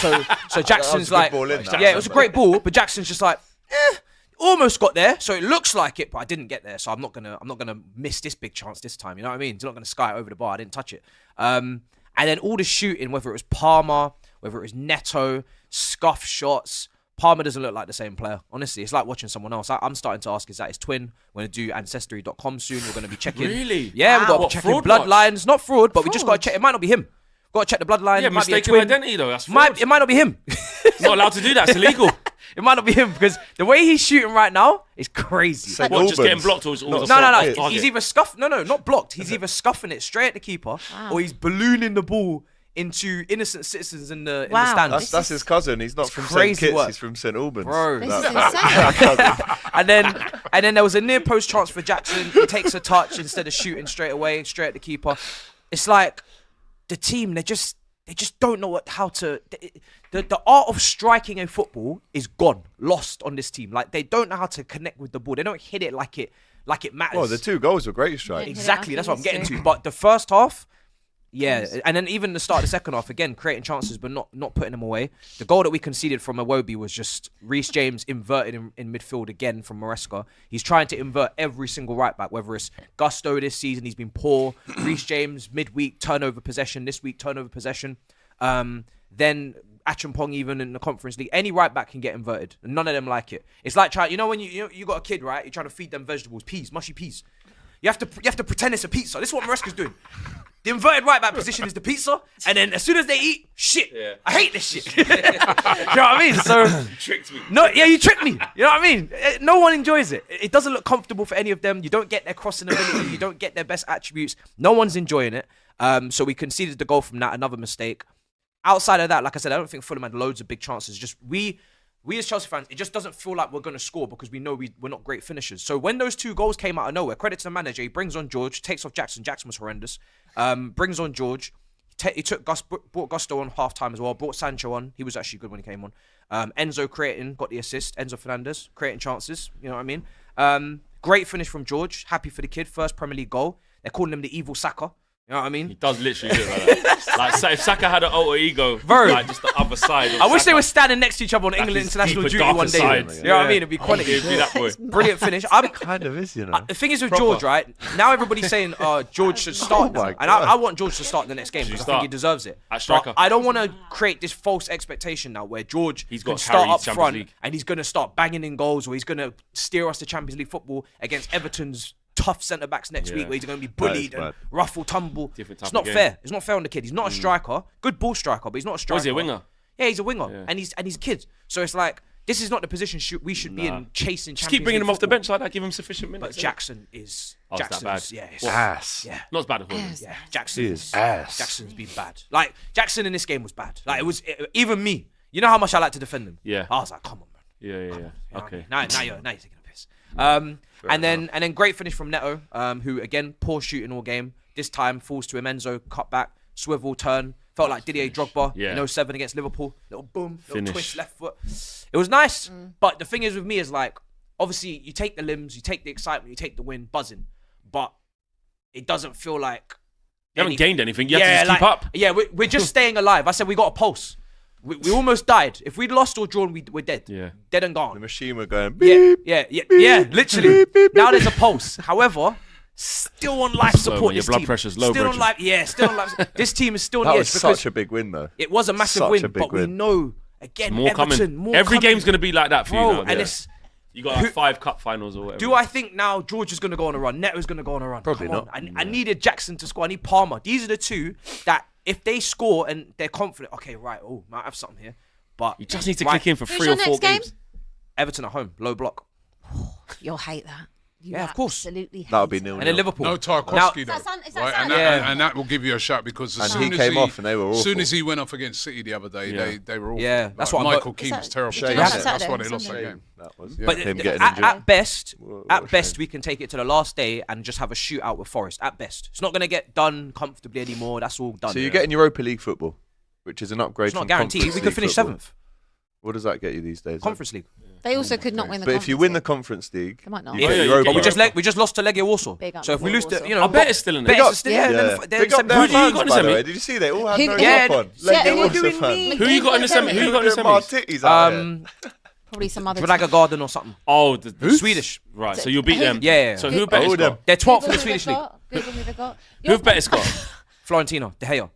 Jackson's good like, ball in, that. yeah, it was a great ball, but Jackson's just like, almost got there, so it looks like it, but I didn't get there, so I'm not gonna miss this big chance this time. You know what I mean? He's not gonna sky it over the bar. I didn't touch it. And then all the shooting, whether it was Palmer, whether it was Neto, scuff shots. Palmer doesn't look like the same player. Honestly, it's like watching someone else. I'm starting to ask, is that his twin? We're going to do Ancestry.com soon. We're going to be checking. Really? Yeah, we've got to What, be checking fraud watch? bloodlines. Not fraud, but we just got to Fraud? check. It might not be him. Got to check the bloodline. Yeah, It might be a mistaken twin. identity though. That's fraud. It might not be him. Not allowed to do that. It's illegal. It might not be him because the way he's shooting right now is crazy. St. What, just Albans. getting blocked or is No, always No, a he's target? either scuffing. No, not blocked. He's either scuffing it straight at the keeper, or he's ballooning the ball into innocent citizens in the Wow. stands. That's his cousin. He's not from St. crazy Kitts. work. He's from St. Albans. Bro. This is That- insane. And then there was a near post chance for Jackson. He takes a touch instead of shooting straight away, straight at the keeper. It's like the team, they're just they just don't know how to. The art of striking a football is gone, lost on this team. Like they don't know how to connect with the ball. They don't hit it like it matters. Well, the 2 goals were great strikes. Exactly, that's what I'm getting to. But the first half, yeah, and then even the start of the second half, again, creating chances but not putting them away. The goal that we conceded from Iwobi was just Reece James inverted in midfield again from Maresca. He's trying to invert every single right back, whether it's Gusto this season, he's been poor. Reece James, midweek, turnover possession. This week, turnover possession. Then Achampong even in the Conference League. Any right back can get inverted. And none of them like it. It's like trying, when you got a kid, right? You're trying to feed them vegetables, peas, mushy peas. You have to pretend it's a pizza. This is what Maresca's doing. The inverted right back position is the pizza, and then as soon as they eat, shit, I hate this shit. You know what I mean? So You tricked me. no, yeah, you tricked me. You know what I mean? No one enjoys it. It doesn't look comfortable for any of them. You don't get their crossing ability. You don't get their best attributes. No one's enjoying it. So we conceded the goal from that. Another mistake. Outside of that, like I said, I don't think Fulham had loads of big chances. Just we as Chelsea fans, it just doesn't feel like we're going to score because we know we're not great finishers. So when those 2 goals came out of nowhere, credit to the manager, he brings on George, takes off Jackson. Jackson was horrendous. Brings on George. He brought Gusto on half-time as well. Brought Sancho on. He was actually good when he came on. Enzo got the assist. Enzo Fernandez creating chances. You know what I mean? Great finish from George. Happy for the kid. First Premier League goal. They're calling him the evil Saka. You know what I mean? He does literally look like that. Like if Saka had an alter ego, Bro. like just the other side. I wish they were standing next to each other on England his international deeper, duty one darker day. side. You know what I mean? It'd be quality. It'd be that boy. Brilliant finish. Kind of is, The thing is with George, right? Now everybody's saying George should start. my And I want George to start the next game because I think start? he deserves it. At striker. But I don't want to create this false expectation now where George He's can got start Harry up Champions front League. and he's going to start banging in goals or he's going to steer us to Champions League football against Everton's tough centre-backs next week where he's going to be bullied and bad. ruffle tumble. Different It's type not of game. fair. It's not fair on the kid. He's not a striker. Good ball striker, but he's not a striker. Was he a winger? Yeah, he's a winger. Yeah. And he's a kid. So it's like, this is not the position we should be in chasing Just Champions keep bringing League him off the football. bench like that. Give him sufficient minutes. But Jackson is... Oh, it's that Jackson's, bad? yeah, it's- Ass. yeah. Not as bad as Hojlund. Yeah, Jackson He is ass. Jackson's been bad. Like Jackson in this game was bad. Like even me. You know how much I like to defend him. Yeah. I was like, come on, man. Yeah. You know what I Okay. mean? Now you're taking a piss. And then great finish from Neto, who again poor shooting all game. This time falls to him. Enzo cut back, swivel turn. Felt like Didier Drogba. Yeah. 7 against Liverpool. Little boom, little Finish. twist left foot. It was nice. But the thing is with me is like, obviously you take the limbs, you take the excitement, you take the win, buzzing, but it doesn't feel like You haven't gained anything. You have to just keep up. Yeah, we're just staying alive. I said we got a pulse. We almost died. If we'd lost or drawn, we're dead. Yeah. Dead and The gone. machine were going beep. Yeah, literally. Now there's a pulse. However, still on life Slow, support. man. Your This blood team. pressure's low, Still on Bridget. life. Yeah, still on life. This team is still on That the was edge because such a big win, though. it was a massive such win, a big but we win. know again More Everton, coming. more Every coming. game's going to be like that for you Bro, now. and Yeah. it's. You got like 5 cup finals or whatever. Do I think now George is going to go on a run? Neto's going to go on a run? Probably Come not. on. I needed Jackson to score. I need Palmer. These are the two that if they score and they're confident, okay, right, might have something here. But You just need to right, click in for Who's 3 your or 4 next game? games. Everton at home, low block. You'll hate that. You Yeah, of course. Absolutely hate That would be it. nil. And then Liverpool. No Now- Tarkowski though, Is that right? Sun? Yeah. And that will give you a shot because as And soon he as came off and they were As soon awful. as he went off against City the other day, Yeah. they were awful. Yeah, that's Like, what I'm- Michael Keane was terrible. Shame. That's Saturday why and they lost that Sunday. game. That was But him getting at injured. best, What a shame. we can take it to the last day and just have a shootout with Forest. At best, it's not going to get done comfortably anymore. That's all done. So you're getting Europa League football, which is an upgrade It's not from guaranteed. Conference We could League finish football. 7th. What does that get you these days? Conference League. They also could not win the But if you win the Conference Conference League, They might not. you Yeah, get yeah, Europa but But League. we just lost to Legia Warsaw. Big up So if we lose to, Warsaw. you know, I bet it's still in bet there. it's still Yeah. there. Yeah. They're Big up semi- their Who do you fans, got in the by the semi? way. Did you see they all had Who- no yeah, top on? yeah, Legia they were Warsaw doing fans. me. Who you got in the semi? Who you got in the Doing semis? Martittis out here. Probably some other Draga Garden or something. Oh, the Swedish. Right, so you'll beat them. Yeah. So who Oh, better them. got? They're 12th Google in the Swedish league. Google who they got. Who better got? Florentina, De Gea.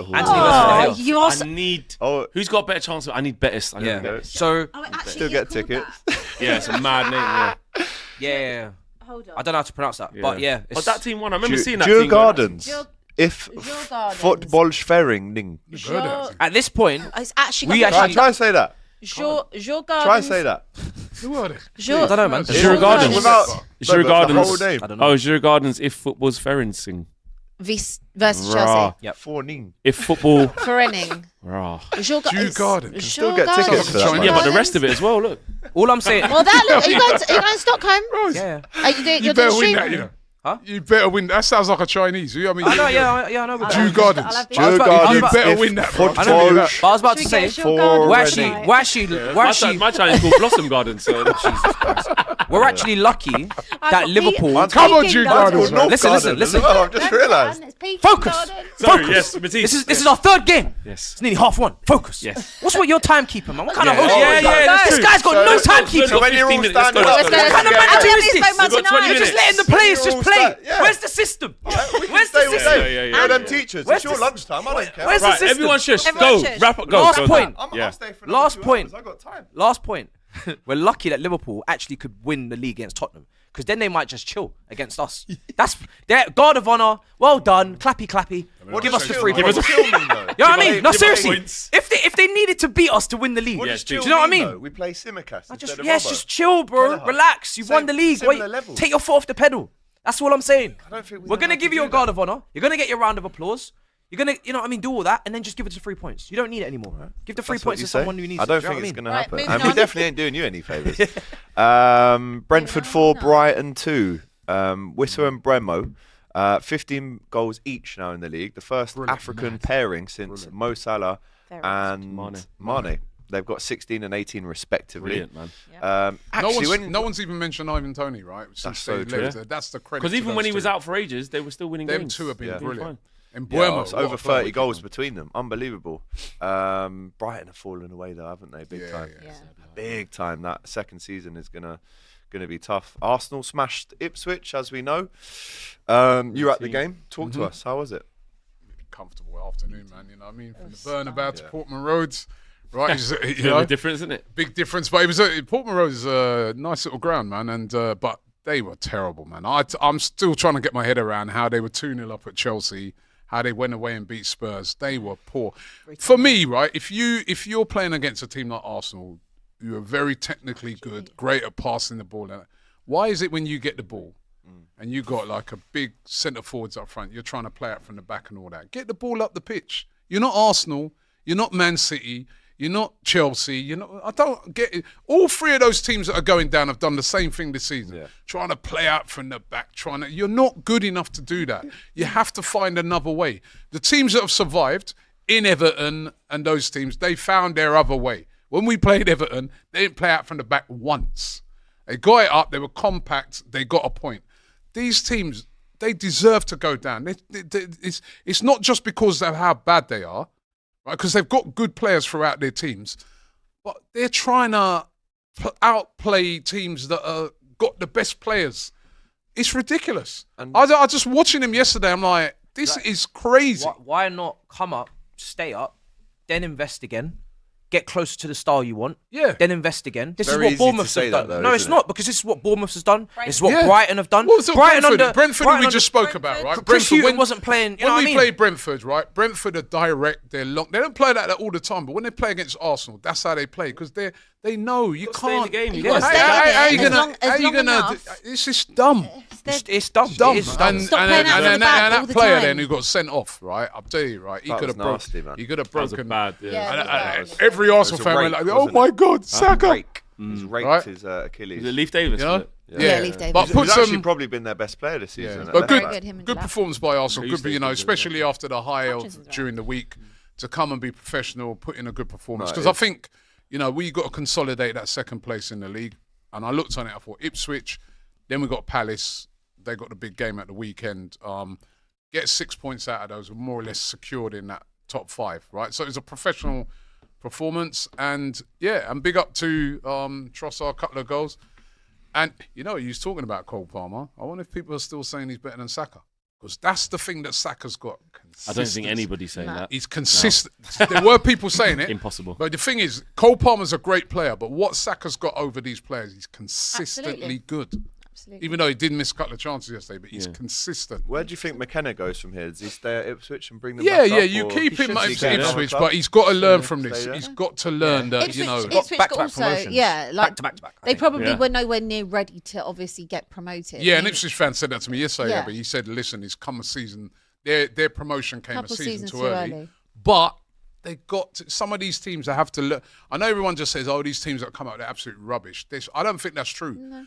Oh, Anthony versus De Gea. you are. I need. Oh, Who's got a better chance? I need Betis. I need Yeah. Betis. So still get tickets. Yeah, it's a mad name. yeah. Hold on. I don't know how to pronounce that, but yeah. Oh, that team won. I remember seeing that Djur team. going- Gardens. If Djurgårdens. Fotbollsförening. At this point, It's actually. We got actually- Try say that. Djurgårdens. Try say that. Who are they? I don't know, man. Djur Gardens. Without Djur the whole Gardens. name. I don't know. Oh, Djur Gardens. If football's Ferencing. Versus Rah. Chelsea. Forning. If football. Ferencing. Rah. Djurgården. Still get tickets for that, man. Yeah, but the rest of it as well. Look. All I'm saying. Well, that look. Are you going to Stockholm? Yeah. Are you doing? You You're better doing win stream? that, you know. You better win. That sounds like a Chinese. I mean, I know, I know. Jew Gardens. I'll have the- Jew You Gardens. better win that, bro. I know that. But I was about to Should we say, get a Jew garden we're tonight? actually, My Chinese called Blossom Garden. So Jesus Christ. we're actually lucky I've that got Liverpool. Peking Come on, Jew Garden. Gardens, man. Listen. I've just realised. It's Peking Focus. Garden. Sorry, Focus. yes, Matisse. This is our third game. Yes. It's nearly half one. Focus. Yes. What's with your timekeeper, man? What kind of Yeah, host? yeah, yeah, that's This true. guy's got So no let's go, timekeeper. So when you're all 15 minutes, standing let's up, go. Let's What kind of go. manager Let's is go, this? man, We've got 20 tonight. You're just minutes. letting the players just play. Yeah. Where's the system? We can Where's stay the all system? day. Yeah. Them teachers. Where's It's your the- lunchtime. I don't care. Where's the Right, system? everyone shush. Everyone Go. shush. Wrap up. Go. Last go. point. I'm Yeah. stay for Last 2 point. hours. I got time. Last point. We're lucky that Liverpool actually could win the league against Tottenham, because then they might just chill against us. That's their guard of honor. Well done, clappy, clappy. Give does us the chill- 3 what points. does chill mean, though? You know what I mean? No, give us seriously. points. If they needed to beat us to win the league, What Yeah, does do you chill know what I mean, mean? though? We play simulcast just instead of yes, Robbo. just chill, bro. Kelleher. Relax. You've won the league. Similar levels. Take your foot off the pedal. That's all I'm saying. I don't think we We're know gonna how give to you do a guard that. of honor. You're gonna get your round of applause. You're gonna, you know what I mean, do all that and then just give it to 3 points. You don't need it anymore. Give the 3 That's what points you to say. someone who needs I it. don't Do you know think what it's going to Right, happen. moving And we on. definitely ain't doing you any favours. Brentford 4, Brighton 2. Wissa and Bremo. 15 goals each now in the league. The first African pairing since Mo Salah Very and Mane. They've got 16 and 18 respectively. Brilliant, man. Actually, No one's even mentioned Ivan Toney, right? That's Since so they true. left there. That's the credit. Because to even those when he was two. out for ages, they were still winning Them games. two have been Yeah. brilliant. And Yeah, Buemo, it's what over a player 30 we goals keep on. between them. Unbelievable. Brighton have fallen away though, haven't they? Big time. Yeah. Big time. That second season is gonna be tough. Arsenal smashed Ipswich, as we know. You were at the game. Talk to us. How was it? Comfortable afternoon, man. You know what I mean? From the Burnabout to Portman Roads, right? It's, you Bit of know, a difference, isn't it? big difference. But it was Portman Road is a nice little ground, man. And but they were terrible, man. I'm still trying to get my head around how they were 2-0 up at Chelsea, how they went away and beat Spurs. They were poor. For me, right? If you're playing against a team like Arsenal, who are very technically good, great at passing the ball, why is it when you get the ball and you got like a big centre forwards up front, you're trying to play out from the back and all that? Get the ball up the pitch. You're not Arsenal. You're not Man City. You're not Chelsea. You're not. I don't get it. All 3 of those teams that are going down have done the same thing this season. Yeah. Trying to play out from the back. You're not good enough to do that. You have to find another way. The teams that have survived in Everton and those teams, they found their other way. When we played Everton, they didn't play out from the back once. They got it up. They were compact. They got a point. These teams, they deserve to go down. It's not just because of how bad they are, right? Because they've got good players throughout their teams, but they're trying to outplay teams that got the best players. It's ridiculous. And- I just watching them yesterday. I'm like, this is crazy. Why not come up, stay up, then invest again, get closer to the style you want, Yeah. then invest again. This Very is easy what to Bournemouth say have that, done. though, No, it's isn't not, because this is what Bournemouth has done. This is what Yeah. Brighton have done. What was it? Brentford Brighton we just spoke about, right? Chris Brentford, Hughton wasn't playing. You know when what we I mean? play Brentford, right? Brentford are direct. They're long. They don't play like that all the time, but when they play against Arsenal, that's how they play because they know you gotta stay in can't. the game, you How- gotta stay in how- it. how you As gonna? long- as How you long gonna? enough. It's just dumb. It's dumb. Dumb. It is dumb. Stop playing out from the back all that the player time. then who got sent off, right? I'll tell you, right? He That could was have broken. nasty, man. He could have That was a broken. bad. Yeah. Every Arsenal fan went like, "Oh my God, Saka!" Rake. He's raked Right. his Achilles. Was it Leaf Davis? You know? Was it? Yeah, Leif Davis. But He's put actually some. probably been their best player this season. Yeah. at But left good, back. good, him and good Delap. performance by Arsenal. He Good, used to you know, be good, especially after the high Hutchinson's of right. during the week, to come and be professional, put in a good performance. No, Because I it's- think, you know, we got to consolidate that second place in the league. And I looked on it, I thought Ipswich, then we got Palace. They got the big game at the weekend. Get 6 points out of those, we're more or less secured in that top 5, right? So it was a professional performance, and yeah, and big up to Trossard, a couple of goals. And you know, he was talking about Cole Palmer. I wonder if people are still saying he's better than Saka, because that's the thing that Saka's got. I don't think anybody's saying that. He's consistent. There were people saying it. Impossible. But the thing is, Cole Palmer's a great player, but what Saka's got over these players, he's consistently Absolutely. good. Absolutely. Even though he did miss a couple of chances yesterday, but he's Yeah. consistent. Where do you think McKenna goes from here? Does he stay at Ipswich and bring them Yeah, back yeah, up, you or keep him does at he go to another Ipswich, club? but he's got to learn from Stay this. there? He's got to learn that, you know. Ipswich back-to-back also, promotions. yeah, like Back-to-back, I they think. probably Yeah. were nowhere near ready to obviously get promoted. Yeah, I an mean, Ipswich fan said that to me yesterday, Yeah. but he said, listen, it's come a season, their promotion came a Couple season seasons too too early. early. But they got to, some of these teams that have to look. I know everyone just says, oh, these teams that come out, they're absolute rubbish. I don't think that's true.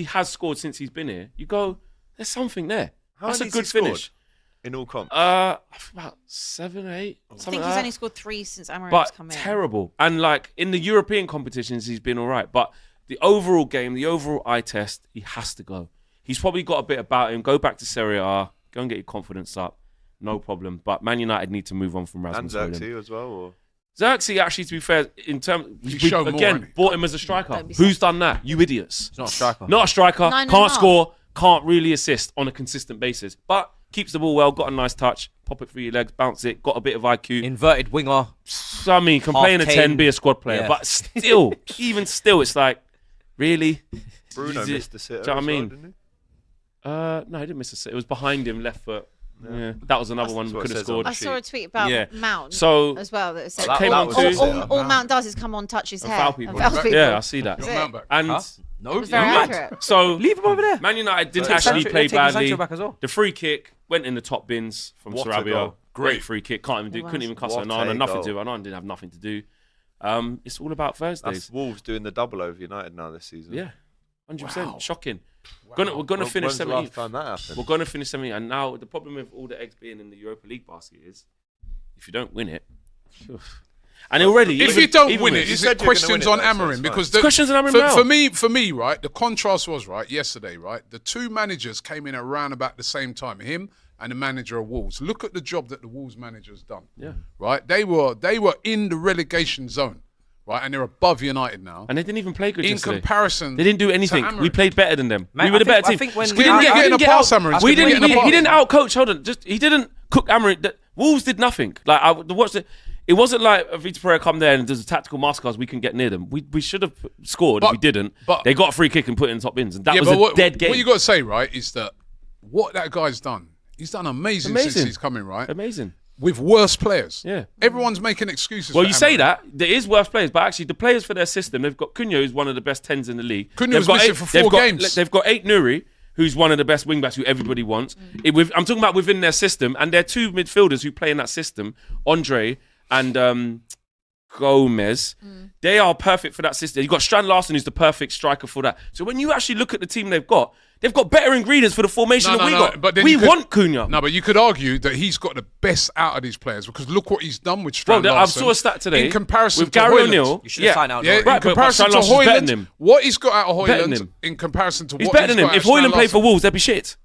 he has scored since he's been here, you go, There's something there. How That's a many good has he finish. scored in all comps? About 7, 8. I Something think like he's that. only scored 3 since Amarim's But come in. terrible. And like in the European competitions, he's been all right. But the overall game, the overall eye test, he has to go. He's probably got a bit about him. Go back to Serie A. Go and get your confidence up. No problem. But Man United need to move on from Rasmus And Hojlund. Xerxes as well? Or? Xerxes, actually, to be fair, in terms, He's shown more, hasn't he? bought him as a striker. Don't be Who's done that? You idiots. He's not a striker. Not a striker. 9.5. Can't score. Can't really assist on a consistent basis. But keeps the ball well. Got a nice touch. Pop it through your legs. Bounce it. Got a bit of IQ. Inverted winger. So, I mean, can play in a 10, Half-Kane. be a squad player. Yeah. But still, even still, it's like, really? Bruno Is it- missed the sitter. do you know what I as well, mean? didn't he? No, he didn't miss a sit. It was behind him, left foot. Yeah, that was another one That's we what could it have says on scored. I saw a tweet about Yeah. Mount So as well that said that came on was to- a sitter. all Mount does is come on, touch his and hair, foul people. and foul people. Yeah, I see that. That's Got it. Mount back. And No, It was very you're mad. accurate. so Leave him over there. Man United didn't Take actually Sancho- play taking badly. Sancho back as well. The free kick went in the top bins from What a Sarabia. goal. Great free kick. Couldn't even cuss What Onana. a Nothing goal. to do. Onana didn't have nothing to do. It's all about Thursdays. That's Wolves doing the double over United now this season. Yeah, 100%. Wow. Shocking. We're gonna finish When's the 17th. last time that happened? We're going to finish 17th. And now the problem with all the eggs being in the Europa League basket is if you don't win it. And already, If even- you don't even win with- it, You is said it you're gonna questions win on it, though, so Amarim? it's Because fine. Questions on Amarim now. for me, right, the contrast was, right, yesterday, right, the two managers came in around about the same time, him and the manager of Wolves. Look at the job that the Wolves manager's done. Yeah. Right? They were in the relegation zone, right, and they're above United now. And they didn't even play good In yesterday. comparison, They didn't do anything. to Amarim. We played better than them. Man, we were the I think- better I team. think when- we didn't I- get, I- we didn't getting get a out. pass, Amarim. We Getting didn't. a He pass. didn't outcoach. Hold on. He didn't cook Amarim. Wolves did nothing. Like I watched it. It wasn't like Vita Pereira come there and there's a tactical masterclass. We can get near them. We should have scored. But- we didn't. but- They got a free kick and put it in the top bins, and that Yeah, was but a dead game. What you got to say, right, is that what that guy's done, he's done amazing since Amazing. he's coming, right, Amazing. with worse players. Yeah. Everyone's making excuses Well, for you say Amarim. that there is worse players, but actually the players for their system, they've got Cunha, who's one of the best 10s in the league. Cunha They've was got missing eight- for they've 4 got- games. They've got Nuri, who's one of the best wing backs who everybody wants. I'm talking about within their system, and their two midfielders who play in that system, Andre and Gomez. They are perfect for that system. You've got Strand Larson, who's the perfect striker for that. So when you actually look at the team they've got better ingredients for the formation than we got. But then We you could- want Cunha. No, but you could argue that he's got the best out of these players because look what he's done with Strand Well, I Larson. saw a stat today in comparison with to Gary Hojlund. O'Neill. You should have signed out. Yeah, Right, in but comparison Strand to Larson's better than Hojlund, him. what he's got out of Better than Hojlund him. in comparison to He's what better he's than him. got If out of Hojlund played for Strand Wolves, they'd be shit.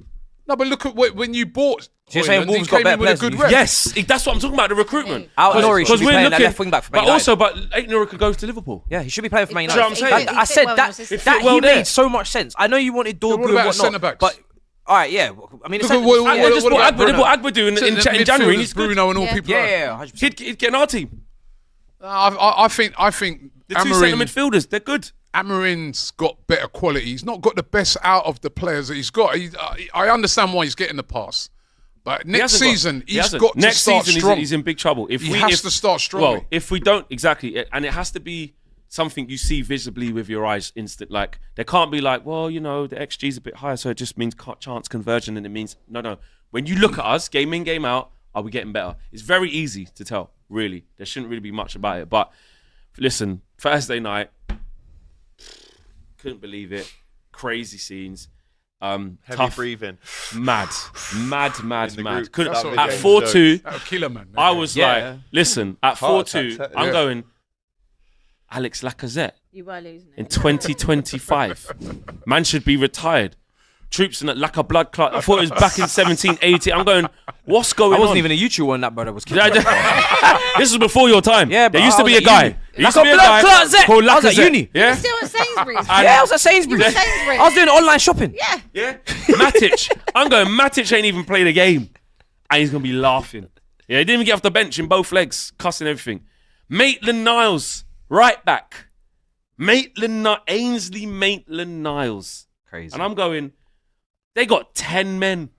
No, but look at when you bought So you're saying Hojlund, Wolves he got came better in with a players good than rep. Yes, that's what I'm talking about, the recruitment. Out Nori should Because be we're playing that looking, left wing back for Man but United. also, but Nori could go to Liverpool. Yeah, he should be playing for Man It United. fit- it fit- I it said fit well in that your system. It fit well he there. made so much sense. I know you wanted Dorgu what and about whatnot, centre-backs? but all right, yeah. I mean, Look at what They just bought about Agbedu in So the January. midfielders, He's good. Bruno and all Yeah. people. yeah, 100%. He'd get in our team. I think The two centre Amarim, midfielders, they're good. Amarin's got better quality. He's not got the best out of the players that he's got. I understand why he's getting the pass, but next hasn't got- season he he's hasn't. got to Next start season strong. he's in big trouble. If He we has to start strongly. Well, if we don't exactly, and it has to be something you see visibly with your eyes, instant. Like there can't be like, well, you know, the XG's a bit higher, so it just means chance conversion, and it means no. When you look at us, game in, game out, are we getting better? It's very easy to tell. Really, there shouldn't really be much about it. But listen, Thursday night, couldn't believe it. Crazy scenes. Heavy Tough, breathing. mad. In the group. Couldn't, That's what at it 4-2, That'll kill him, man. I was Yeah. like, listen, at Heart 4-2, attack, I'm yeah. going, Alex Lacazette You were losing in it. 2025. Man should be retired. Troops in it like a blood clot. I thought it was back in 1780. I'm going, what's going I on? wasn't even a YouTuber when that brother was killed. This was before your time. Yeah, there but used I to be was a at guy. uni. There used Like to be a a blood guy clot Zet. called I was at Lacazette. uni. Yeah? Still at Sainsbury's. Yeah, I was at Sainsbury's. You were Sainsbury's. I was doing online shopping. Yeah. Yeah, Matic. I'm going, Matic ain't even played a game. And he's going to be laughing. Yeah, he didn't even get off the bench in both legs, cussing everything. Maitland-Niles, right back. Ainsley Maitland-Niles. Crazy. And I'm going, they got 10 men.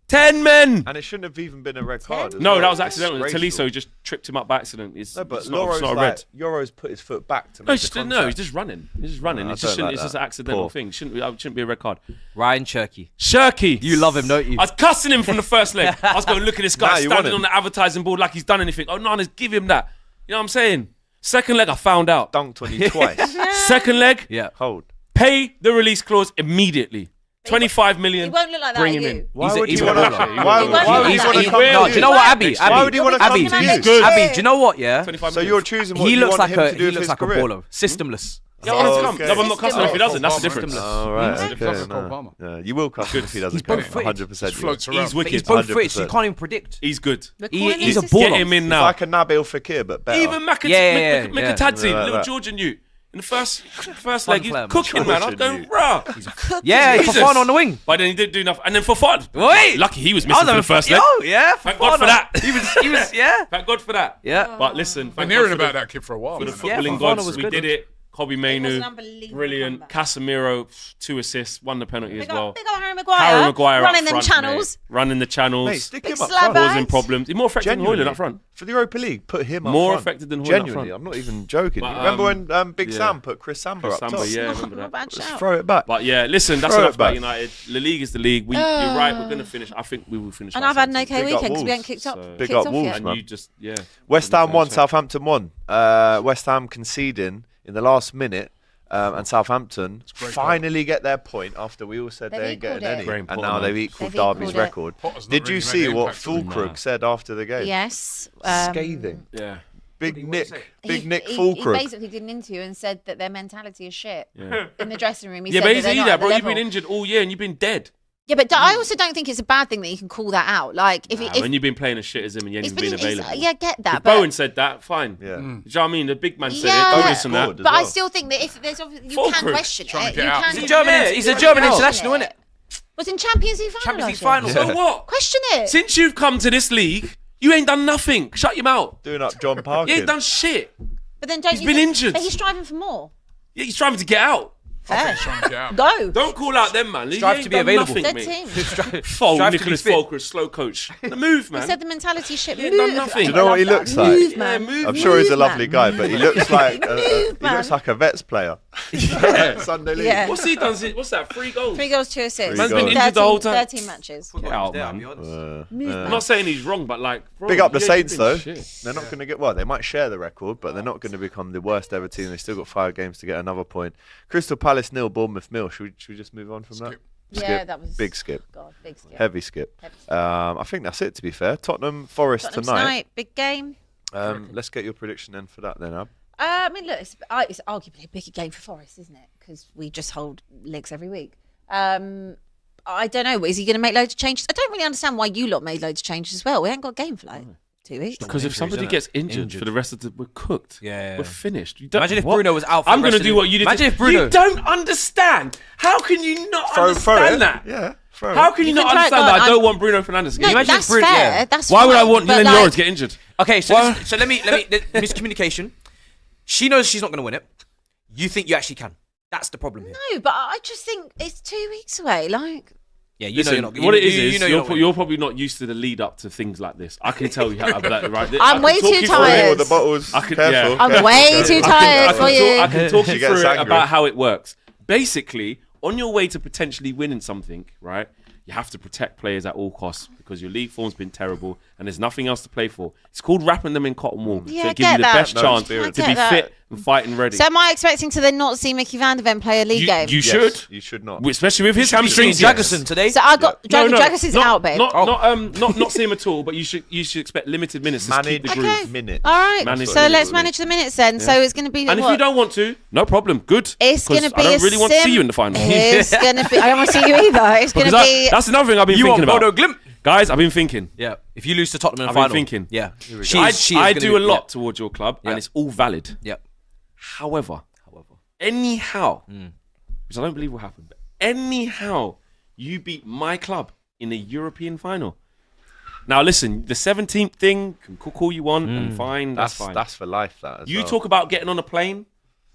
10 men! And it shouldn't have even been a red card. as No, well. that was accidental. Disgraceful. Tolisso just tripped him up by accident. It's, No, but it's not, Loro's it's not a like, red. Euro's put his foot back to No, make he's the just, contact. he's just running. He's just running. No, It's I just, don't like it's just that. an accidental Poor. thing. Shouldn't be a red card. Ryan Cherky. Shirky. You love him, don't you? I was cussing him from the first leg. I was going, look at this guy Nah, you want standing him. on the advertising board like he's done anything. Oh, no, give him that. You know what I'm saying? Second leg, I found out. Dunked on you twice. Second leg, Yeah. Hold. pay the release clause immediately. 25 million. He won't look like that Bring at you you. in. Why would he's he a want to? baller. Why He would won't. he He's- want to he come will. to No, do you? you know what, Abbi? Why would he want to Abbi, come to He's you? good. Abbi, do you know what? Yeah, 25 So million. you're choosing what he you looks want like him a to do with his a career. baller, systemless. Yeah, I want him to come. Okay. No, I'm not cussing him if he doesn't. That's the System. difference. Oh, right. He's Okay. like a No. Obama. Yeah, you will cuss him if he doesn't He's come. both-footed. 100%. Just floats around. He's But wicked. he's both footed, so you 100%. can't even predict. He's good. We're calling He's him a baller. Get him in He's now. like a Nabil Fekir, but better. Even Yeah. Mikatadze, Yeah, like little that. Georgian you. In the first Fun leg, he's player, man. cooking, man. I'm Georgian going, you. rah. Yeah, Jesus. Fofana on the wing. But then he didn't do enough. And then Fofana. Wait. Lucky he was missing for the first leg. Oh, yeah. Thank God for that. He was, yeah. Thank God for that. Yeah. But listen, Been thank hearing God about that kid for a while. for the man. Yeah, footballing Fofana gods. was We good. did it. Kobe It was an Mainu, unbelievable brilliant. comeback. Casemiro, 2 assists, won the penalty as Big well. up Harry Maguire. Harry Maguire running up them front, channels. mate. Running the channels. Mate, stick Big him up slab front. bag. Causing problems. He's more effective than Genuinely. Hojlund up front. For the Europa League, put him up More front. effective than Hojlund up Genuinely, front. I'm not even joking. But, Remember when Big yeah. Sam put Chris Samba up Samba, top? yeah, remember Not a that. bad Just shout. throw it back. But yeah, listen, that's Throw enough it about back. United. The league is the league. You're right. We're gonna finish. I think we will finish. And like I've had an 17th. okay Big up weekend because we Wolves. ain't kicked up. So- Big kicked up off Wolves, yet. And man. you just West Ham won, finish up. Southampton won. West Ham conceding in the last minute, and Southampton great finally get their point after we all said They've they ain't getting equalled it. any, Graham and Potter, now man. they've equalled They've Derby's equalled it. record. Potter's not Did you really see made an what impact on Fullkrug Nah. said after the game? Yes. Scathing. Yeah. Big Nick He Fullkrug. basically did an interview and said that their mentality is shit. Yeah. In the dressing room, he Yeah, said but that he's they're not that, at the bro. You've level. been injured all year and you've been dead. Yeah, but I also don't think it's a bad thing that you can call that out. Like, if When you've been playing as shit as him and you ain't he's even been been, available. yeah, I get that. If But Bowen said that, fine. Yeah. Do you know what I mean? The big man said Yeah. it. Don't listen to Scored that. as But I well. still think that if there's obviously you Fulkrug can question trying to it. get You out. can. He's a German- yeah, he's a you German can international, question innit? Was in Champions League final. Champions League last year. final. So what? Question it. Since you've come to this league, you ain't done nothing. Shut your mouth. Doing up John You Parkin. ain't done shit. But then don't He's you been think- injured. But he's striving for more. Yeah, he's trying to get out. Fair. Trying to get out. Go. Don't call out them, man. Strive You ain't to be done available. nothing, Dead mate. team. Fold, Strive to be Nicholas fit. Fulkrug, slow coach. The move, He man. said the mentality shit. He ain't done Move. nothing. Do you know what he I love looks that. like? Move, Yeah, man. move. I'm sure he's a Move, lovely man. guy, but he looks like Move, he looks man. like a Vets player. Sunday league. Yeah. What's he done? What's that? 3 goals? 3 goals, 2 assists. Man's been injured the whole time. 13 matches. Get out, man. Move, I'm man. not saying he's wrong, but like, bro, Big up the you ain't Saints been though. shit. They're not going to get They might share the record, but they're not going to become the worst ever team. They still got 5 games to get another point. Crystal Palace 0, Bournemouth 0. Should we just move on from that? Yeah, that was Big skip. God, big skip. Heavy skip. Heavy skip. I think that's it. To be fair, Tottenham Forest Tottenham tonight. big game. Let's get your prediction then for that then, Ab. I mean, look, it's arguably a bigger game for Forest, isn't it? Because we just hold legs every week. I don't know. Is he going to make loads of changes? I don't really understand why you lot made loads of changes as well. We ain't got a game for like 2 weeks. Because if somebody gets injured for the rest of the, we're cooked. Yeah. We're finished. You don't- Imagine if what? Bruno was out for I'm the rest gonna of do the- what you did. Imagine if Bruno- You don't understand. How can you not Throw understand it. that? Yeah. Throw How it. can you You not can try it, understand go that? on, I don't I'm- want Bruno Fernandes to No, get injured. that's Bruno- fair. yeah. That's Why would I fine, want but Dylan like, Laura to get injured? Okay, so Why- let me miscommunication. She knows she's not going to win it. You think you actually can. That's the problem here. No, but I just think it's 2 weeks away. Like, Yeah, you Listen, know you're not. what it is, you know you're not winning. you're probably not used to the lead up to things like this. I can tell you how, right? I'm way too With tired. the bottles. I could- Careful. yeah. I'm careful, way careful. too tired for you. I can talk She you gets through it angry. about how it works. Basically, on your way to potentially winning something, right? You have to protect players at all costs because your league form's been terrible and there's nothing else to play for. It's called wrapping them in cotton wool. Yeah, so I it gives you get the that. best No chance experience. to I be get that. fit and fighting ready. So am I expecting to then not see Mickey van der Ven play a league game? You Yes, should. You should not. Especially with his Should be hamstrings. seeing yes. Jagerson today. So I got Dragison's not, out, babe. Not see him at all. But you should expect limited minutes to keep the Manage groove. Okay. minutes. All right. Manage So the let's minutes. manage the minutes then. So it's going to be And if what? you don't want to, no problem. Good. It's 'Cause going to be I don't a really want to see you in the final. It's going to be. I don't want to see you either. It's going to Because be. that's another thing I've been You thinking want Bodo about. Glimp? Guys, I've been thinking. Yeah. If you lose to Tottenham in the I've been final, thinking. Yeah. I do a lot towards your club, Yeah. and it's all valid. Yeah. However, anyhow, which I don't believe will happen, but anyhow, you beat my club in a European final. Now, listen, the 17th thing can cook all you want, and fine, that's fine. That's for life. That as You well. talk about getting on a plane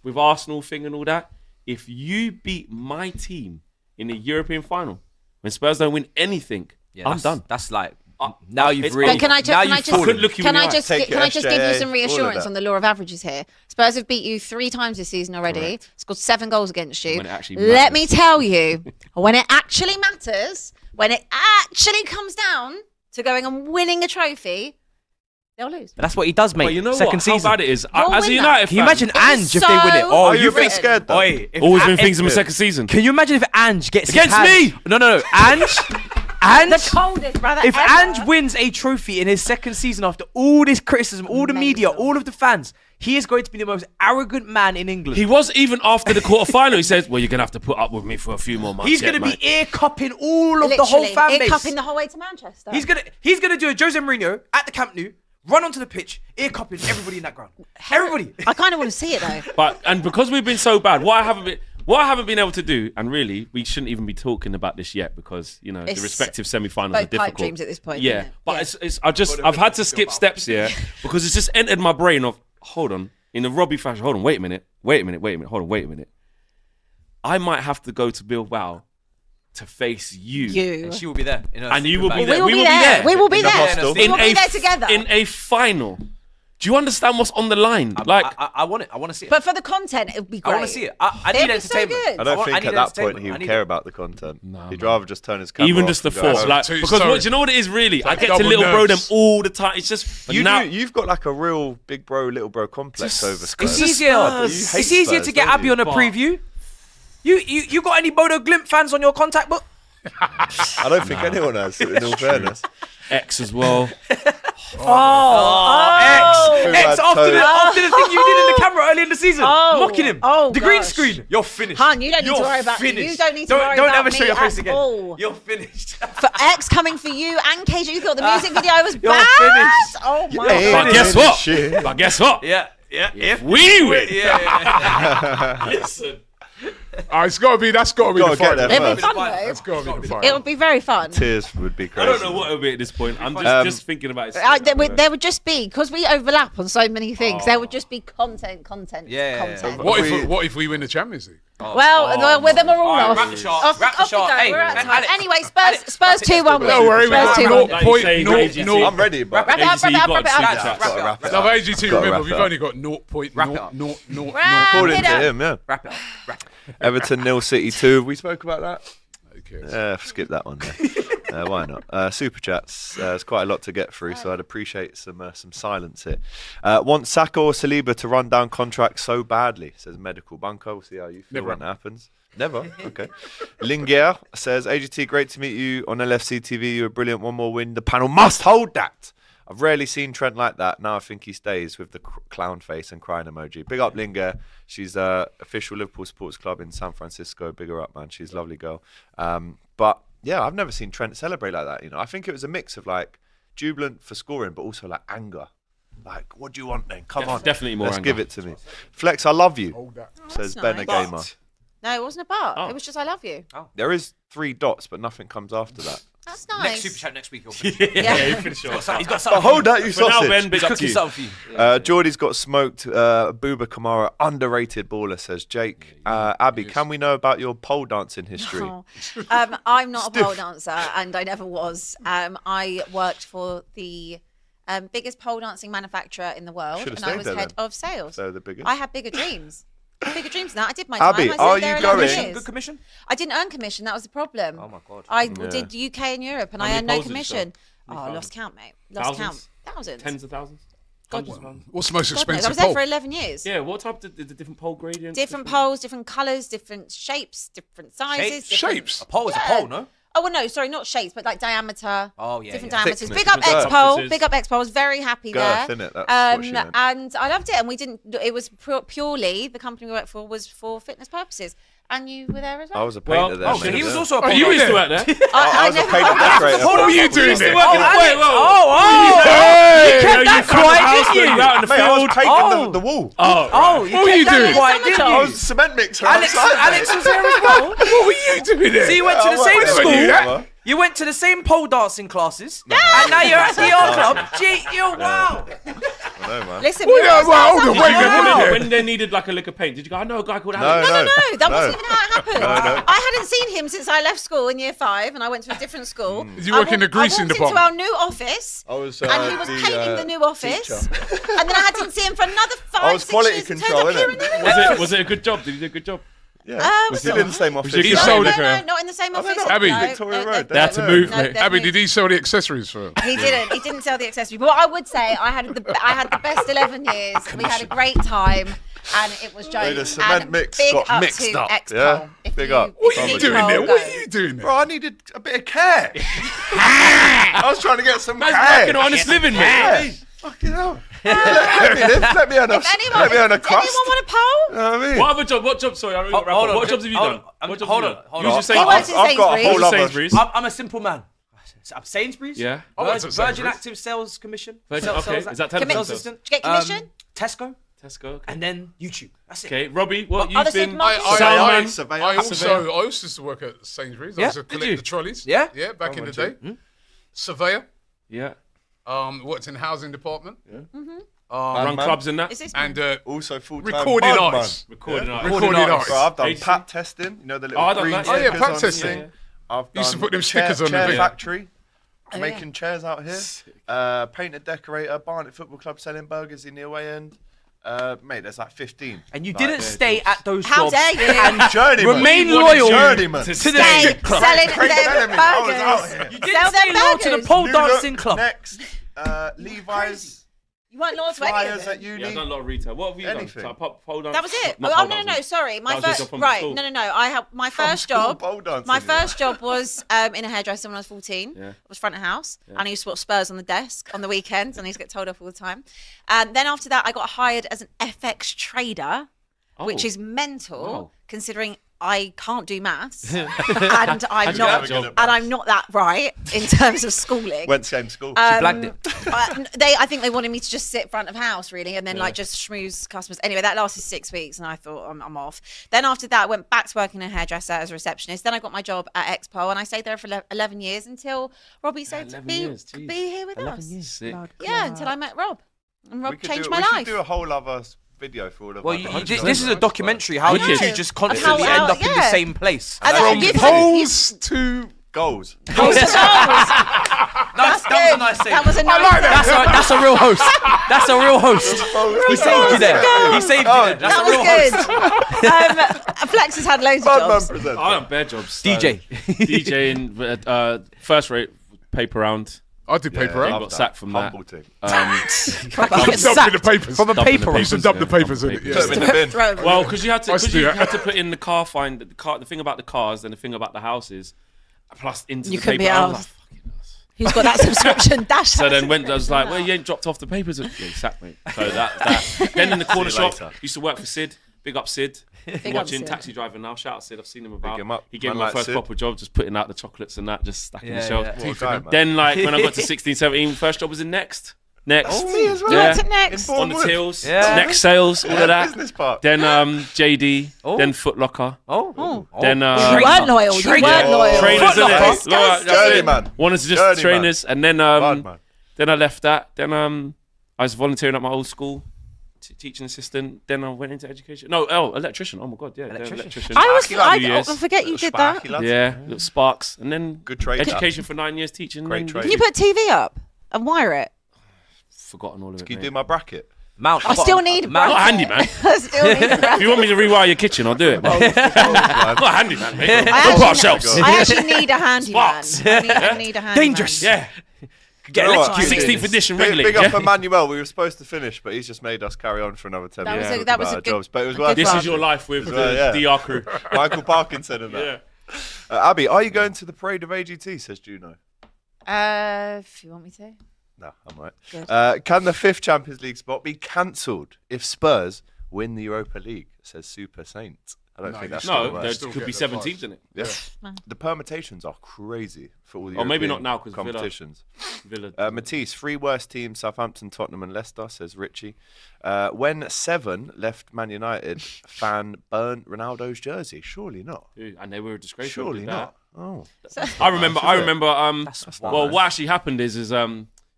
with Arsenal thing and all that. If you beat my team in a European final, when Spurs don't win anything, Yeah, I'm that's- done. That's like now you've it's really. But can I now can I you've just I could look you in the eye. Take can your I just give you FJA, some all of reassurance that. on the law of averages here? Spurs have beat you 3 times this season already. Scored 7 goals against you. When it actually Let matters. me tell you, when it actually matters, when it actually comes down to going and winning a trophy, They'll lose. But that's what he does, mate. But you know Second what? season. How bad it is. They'll As a win United that. Can you fan, imagine Ange if so they win it? Are you a bit written. scared though? Oi, if always been if- things in the second season. Can you imagine if Ange gets Against his hands, me? No. Ange. The coldest brother If ever. Ange wins a trophy in his second season after all this criticism, all the media, Mental. all of the fans, he is going to be the most arrogant man in England. He was even after the quarterfinal. He says, "Well, you're gonna have to put up with me for a few more months." He's yet, going to mate." be ear cupping all of the whole Literally, fan ear base. cupping the whole way to Manchester. He's gonna do a Jose Mourinho at the Camp Nou, run onto the pitch, ear cupping everybody in that ground. Everybody. I kind of want to see it though. But and because we've been so bad, what I haven't been able to do, and really we shouldn't even be talking about this yet because the It's respective semi-finals are both pipe difficult. dreams at this point, Yeah, isn't it? but Yeah. I've had to skip steps here because it's just entered my brain of hold on in a Robbie fashion. Hold on, wait a minute. Hold on, wait a minute. I might have to go to Bilbao to face you. And she will be there. And you will be We there. will be there. We will be In the there. hostel. We will be there together. In a final. Do you understand what's on the line? I want it. I want to see it. But for the content, it would be great. I want to see it. I It'd need be so entertainment. good. I don't think need at that point entertainment. he I would need care it. about the content. He'd rather just turn his camera even off just the and go force, home. like Too because sorry. what, do you know what it is really? I like get to double little bro them nerves. all the time. It's just But now. you've got like a real big bro, little bro complex over Spurs. It's just easier. Spurs. You It's hate easier Spurs, to get don't Abbi you? on a But- preview. You got any Bodo Glimt fans on your contact book? I don't think anyone has, in all fairness. X as well. X. Who had After the toes? thing you did in the camera early in the season, mocking him. Oh, The green gosh. screen. You're finished. Han, you don't need to You're worry about me. finished. You don't need to worry Don't about ever show me your face at again. all. You're finished. For X coming for you and KJ, you thought the music video was You're bad? finished. Oh my Yeah. god. But guess what? Shit. But guess what? Yeah. If We win. Yeah. Listen. That's got to be the Gotta get final. there It'd be first. fun That's though. got to be the final. It would be very fun. Tears would be I crazy. don't know what it'll be at this point. I'm just thinking about it. There would just be, because we overlap on so many things, there would just be content. Yeah. What if we win the Champions League? Well, with them are all Alright, off. wrap the shot, Off wrap the we shot. go. Hey, We're out of and time. Alex, Anyway, Alex, Spurs 2-1 win. Don't worry, we Spurs got 2-1 Like you say, AGT. no. I'm ready, bro. Wrap it up, AGT, wrap it you up, got wrap it to up. superchat. Wrap it Now, up. AGT, Gotta remember, wrap we've it up. only got 0.000. According to up. him, yeah. Wrap it up. Everton 0 City 2. We spoke about that. Who cares? Skip that one there. Why not? Super chats. There's quite a lot to get through, so I'd appreciate some silence here. Want Saka or Saliba to run down contracts so badly, says Medical Bunker. We'll see how you feel Never. when that happens. Never? Okay. Lingier says, AGT, great to meet you on LFC TV. You're brilliant. One more win. The panel must hold that. I've rarely seen Trent like that. Now I think he stays with the clown face and crying emoji. Big up Lingier. She's official Liverpool Sports Club in San Francisco. Big her up, man. She's a lovely girl. But yeah, I've never seen Trent celebrate like that. I think it was a mix of like jubilant for scoring, but also like anger. Like, what do you want then? Come on. Definitely more Let's anger. give it to me. Flex, I love you, Hold that. says that's Ben nice. a Gamer. No, it wasn't a bar. Oh. It was just I love you. There is 3 dots, but nothing comes after that. That's Next nice. super chat next week. He'll finish. Yeah. you finish off. He's got But something. hold that, you For now, sausage. Ben, big He's up to cooking you. something for you. Geordie's got smoked. Booba Kamara, underrated baller, says Jake. Abby, can we know about your pole dancing history? Oh. I'm not a pole dancer, and I never was. I worked for the biggest pole dancing manufacturer in the world, Should've and I stayed was there head then. of sales. So the biggest. I had bigger dreams. Bigger dreams than that. I did my time. Abbi, I stayed are there you 11 going? years. Good commission? I didn't earn commission. That was the problem. Oh my god. I did UK and Europe, and How I many earned no poles did you commission. sell? Oh, I lost count, mate. Lost Thousands? count. Thousands. Tens of thousands. Hundreds of thousands. What's the most God knows. I expensive was there pole? for 11 years. Yeah, what type of the different pole gradients? Different poles, different colours, different shapes, different sizes. Shapes? different- Shapes? A pole is a pole, no? Oh, well, no, sorry, not shapes, but like diameter. Oh, yeah, Different yeah. diameters. Thickness, Big up different X pole. girth. Big up X pole. I was very happy Girth, there. innit? That's what she meant. And I loved it. And we didn't, it was purely, the company we worked for was for fitness purposes. And you were there as well. I was a painter there. oh, mate, He was yeah. also a Oh, pole you You used there? to work there. I was a never- painter decorator. What were you doing there? You kept You that front of the house, quiet, didn't you you? out in the Mate, I was field. painting the wall. Oh, Oh, you What were kept you that doing? quiet, Summer didn't job. I you? was a cement mixer Alex outside, was mate. there as well. What were you doing there? So you went to the Yeah, I same never school. knew that. You went to the same pole dancing classes, and now you're at the art club. Gee, yo, wow. I know, man. Listen, Well, we yeah, were well, outside hold on, Summer wait a job. minute, when, minute. when they needed like a lick of paint, did you go, I know a guy called No, Alex? No, that No. wasn't even how it happened. No. I hadn't seen him since I left school in year 5, and I went to a different school. Did you work in the greasing I walked department? into our new office, I was, and he was painting the new office. teacher. And then I didn't see him for another 5, I was 6 quality years. He turned control, up here innit? in the Was it a good job? Did he do a good job? Yeah. Was he in the same office? He No, sold no, it. no, not in the same Oh, no, office. no, Abby. Victoria Road. They had to move, mate. Abby, did he sell the accessories for? He didn't. He didn't sell the accessory. But what I would say, I had the best 11 years. We had a great time, and it was Jones. The cement and mix big got up mixed to up, X-Pol. yeah? If Big you- up. if What you are you need doing Pol, there? go. What are you doing there? Bro, I needed a bit of care. I was trying to get some Man's care. working on honest living, mate. Yeah. Fucking hell. let me live. Let me earn a, If anyone, let me earn a does crust. anyone want a poll? You know what I mean? What other job? What job? Sorry, I Hold on, What jobs have you hold done? on, What jobs hold have you on, done? hold Use on. your He works in I've got a Sainsbury's. whole Use lot of Sainsbury's. I'm a simple man. Sainsbury's? Yeah. I worked at Virgin Sainsbury's. Active Sales Commission. Virgin- Sales- okay, sales- is that Commit- telephone sales sales? assistant. Did you get commission? Tesco, Tesco. Okay. and then YouTube. That's it. Okay, Robbie, what Other you've been? supermarkets? Soundman. Surveyor. I also used to work at Sainsbury's. I Yeah. used to Did collect you? the trolleys. Yeah? Yeah, back in the day. Hmm? Surveyor. Yeah. Worked in the housing department. Run man. clubs and that. Is this And Also full-time recording bud, arts. Recording art. Recording arts. Bro, I've done Agency. pat testing. You know the little I done green that, yeah. Oh, yeah, stickers pat on the testing. thing? I've Used to done put them chair- stickers on the chair thing. factory. Oh, Making chairs out here. Painter decorator. Barnet Football Club selling burgers in the away end. Mate, there's like 15. And you Like, didn't stay at those How jobs. dare you? And Journeyman. remain You wanted loyal Journeyman. to to stay. the Stay strip club. selling Craig their Bellamy, I was out burgers. here. You Sell didn't their stay loyal to the burgers. pole New dancing Look club. Next. Levi's. You weren't loyal to any of Flyers them. at uni. Yeah, I've done a lot of retail. What have you Anything. done? So, pole dance? That was it. Not Oh pole no, no, dancing. sorry. My That was your first job from right. school. No. I have my first school job. pole dancing, My yeah. first job was in a hairdresser when I was 14. Yeah. It was front of house, and I used to watch Spurs on the desk on the weekends, and I used to get told off all the time. And then after that, I got hired as an FX trader, which is mental Wow. considering I can't do maths, and I'm you not, get that job? and I'm not that bright in terms of schooling. Went to same school. blagged it. I think they wanted me to just sit front of house really, and then like just schmooze customers. Anyway, that lasted 6 weeks, and I thought I'm off. Then after that, I went back to working in a hairdresser as a receptionist. Then I got my job at X-Pol, and I stayed there for 11 years until Robbie said to 11 be years, jeez. here with us. Sick. Yeah, until I met Rob, and Rob we changed we my should life. do a whole other video for all of Well, our this is a documentary. How I you know. two just Of constantly how- end up in the yeah. same place. And then From you- poles to goals. Goals to goals. That's, Good. that was a nice save. That was a nice. That's a real host. That's a real host. He saved you there. He saved you there. That's That a real host. was good. Flex has had loads of Badman jobs. presenter. I done bare jobs. DJ. DJing, first rate paper round. I did paper I out. got sacked from that. Humble thing. Dumped in the papers. From a paper Used to round. dump the papers in it. papers. Put them in the bin. Throw them. Well, because you had to, I used to do that. put in the car find the thing about the cars and the thing about the houses, plus into You the couldn't paper. be I was asked. like, fucking hell. Who's got that subscription? Dash. So then I was like, well, you ain't dropped off the papers. Yeah, you sacked me. So that. Then in the corner See you shop, later. used to work for Sid. Big up Sid. Big up Watching Sid. Taxi Driver now. Shout out Sid. I've seen him about. him up. He gave Man me my like first Sid. proper job, just putting out the chocolates and that, just stacking the Yeah, shelf. yeah. What a guy, man. Then like when I got to 16, 17, first job was in Next. Next. Me as well. Yeah. What's it next? On the tills. Yeah. Next sales, all of that. Business part. Then JD. Oh. Then Foot Locker. Oh. Then You weren't loyal. You Trainer. weren't loyal. trainers, Foot Locker. innit? Look, that's it. Journeyman. Wanted to just Journeyman. trainers, and then Badman. then I left that. Then I was volunteering at my old school, teaching assistant. Then I went into education. No, electrician. Oh my god, yeah, electrician. I forget you did that. Sparky lads. Yeah, little sparks, and then Good trade. education for 9 years teaching. Great and trade. Can you put TV up and wire it? Forgotten all of it. Can you mate. do my bracket? Mount. I still need a Mount. Not handy, man. I still need a If you want me to rewire your kitchen, I'll do it. But not handy, man. Mate. I Don't put up actually- shelves. I actually need a handyman. Sparks. I need a handyman. Dangerous. Yeah. You know what? 16th edition Big, regularly. big up yeah. Emmanuel. We were supposed to finish, but he's just made us carry on for another 10 That was minutes. a- that was about a our good- jobs. But it was a worth good This fun. is your life with Well, the yeah. DR crew. Michael Parkinson and that. Yeah. Abby, are you going to the parade of AGT? Says Juno. If you want me to. No, I'm right. Good. Can the 5th Champions League spot be cancelled if Spurs win the Europa League? Says Super Saint. I don't think that's No, gonna there work. Still could get be the 7 five. teams in it. Yeah. The permutations are crazy for all the Or maybe European not now, 'cause Villa- competitions. Villa. Matisse, 3 worst teams: Southampton, Tottenham, and Leicester. Says Richie. When 7 left Man United, fan burnt Ronaldo's jersey. Surely not. And they were a disgrace. Surely not. Oh, I remember. That's not Well, nice. what actually happened is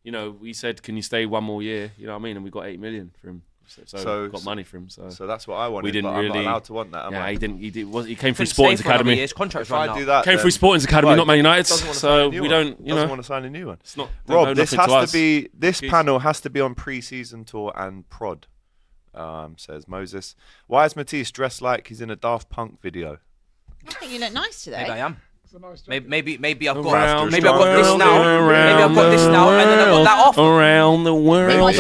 you know, we said, "Can you stay one more year?" You know what I mean? And we got 8 million for him. So got money for him. So that's what I wanted. we didn't but I'm really. not allowed to want that. Am Yeah, I? he didn't. He came through Couldn't Sporting's stay for another Academy. year's contract's If I run do out. that, Came then- through Sporting's Academy, Right. not Man United. Doesn't want to sign a So new we one. don't. You Doesn't know, want to sign a new one. it's not. Rob, no, this nothing has us. to be. This Jeez. panel has to be on pre-season tour and prod. says Moses. Why is Matisse dressed like he's in a Daft Punk video? I think you look nice today. Maybe I am. It's a nice Maybe I've got Around maybe I've got the this now. world, Maybe I've got this now, and then I've got that after. Around the world,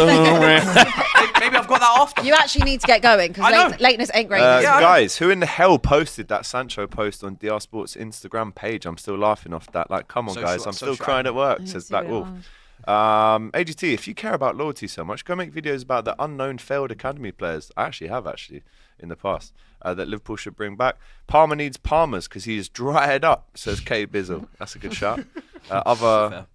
Maybe I've got that after. You actually need to get going I know. because lateness ain't great. Guys, who in the hell posted that Sancho post on DR Sports Instagram page? I'm still laughing off that. Like, come on, guys. I'm still crying at work, says Black Wolf. AGT, if you care about loyalty so much, go make videos about the unknown failed academy players. I actually have in the past that Liverpool should bring back. Palmer needs Palmers because he is dried up, says K Bizzle. That's a good shout. Other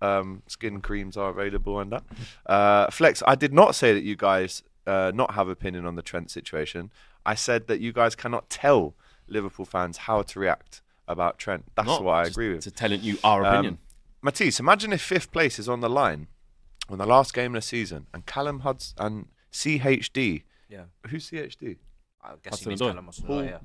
skin creams are available and that. Flex, I did not say that you guys not have opinion on the Trent situation. I said that you guys cannot tell Liverpool fans how to react about Trent. That's what I agree with. To telling you our opinion. Matisse, imagine if 5th place is on the line on the last game of the season and Callum Hudson and CHD. Yeah. Who's CHD? I guess he means Callum Hudson-Odoi,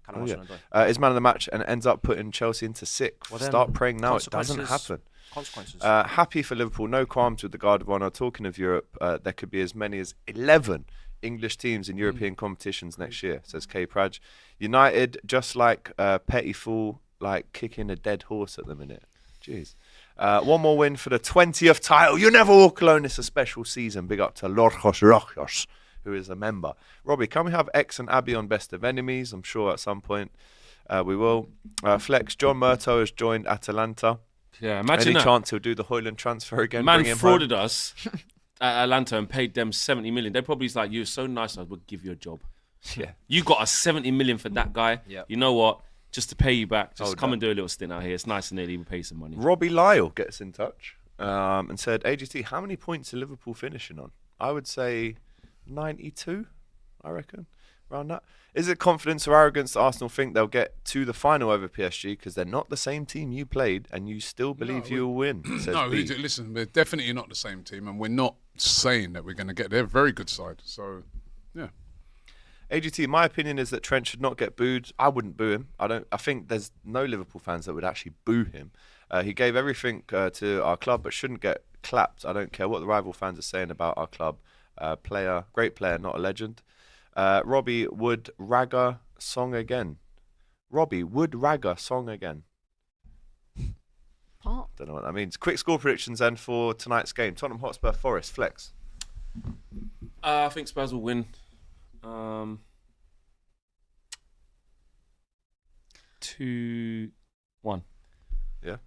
Callum Hudson-Odoi. Is man of the match and ends up putting Chelsea into 6th. Well, Start praying now. It doesn't happen. Consequences. Happy for Liverpool. No qualms with the Guard of Honour. Talking of Europe, there could be as many as 11 English teams in European competitions next year, says K Praj. United, just like Petty Fool, like kicking a dead horse at the minute. Jeez. One more win for the 20th title. You never walk alone. It's a special season. Big up to Lorjos Rojos, who is a member. Robbie, can we have X and Abbi on Best of Enemies? I'm sure at some point we will. Flex, John Murto has joined Atalanta. Yeah, imagine Any chance he'll do the Hojlund transfer again? Man bring him frauded home? us at Atlanta and paid them 70 million. They probably like, you're so nice, I would give you a job. Yeah. You got us 70 million for that guy. Yep. You know what? Just to pay you back, just Hold come up. and do a little stint out here. It's nice and nearly we'll pay you some money. Robbie Lyle gets in touch and said, AGT, how many points are Liverpool finishing on? I would say 92, I reckon, around that. Is it confidence or arrogance that Arsenal think they'll get to the final over PSG because they're not the same team you played and you still believe you'll win? Says No, B. listen, we're definitely not the same team, and we're not saying that we're going to get there. Very good side. So, yeah. AGT, my opinion is that Trent should not get booed. I wouldn't boo him. I think there's no Liverpool fans that would actually boo him. He gave everything to our club, but shouldn't get clapped. I don't care what the rival fans are saying about our club. Great player, not a legend. Robbie, would Ragga song again? Robbie, would Ragga song again? What? Don't know what that means. Quick score predictions then for tonight's game. Tottenham Hotspur, Forest, Flex. I think Spurs will win. 2-1. Yeah.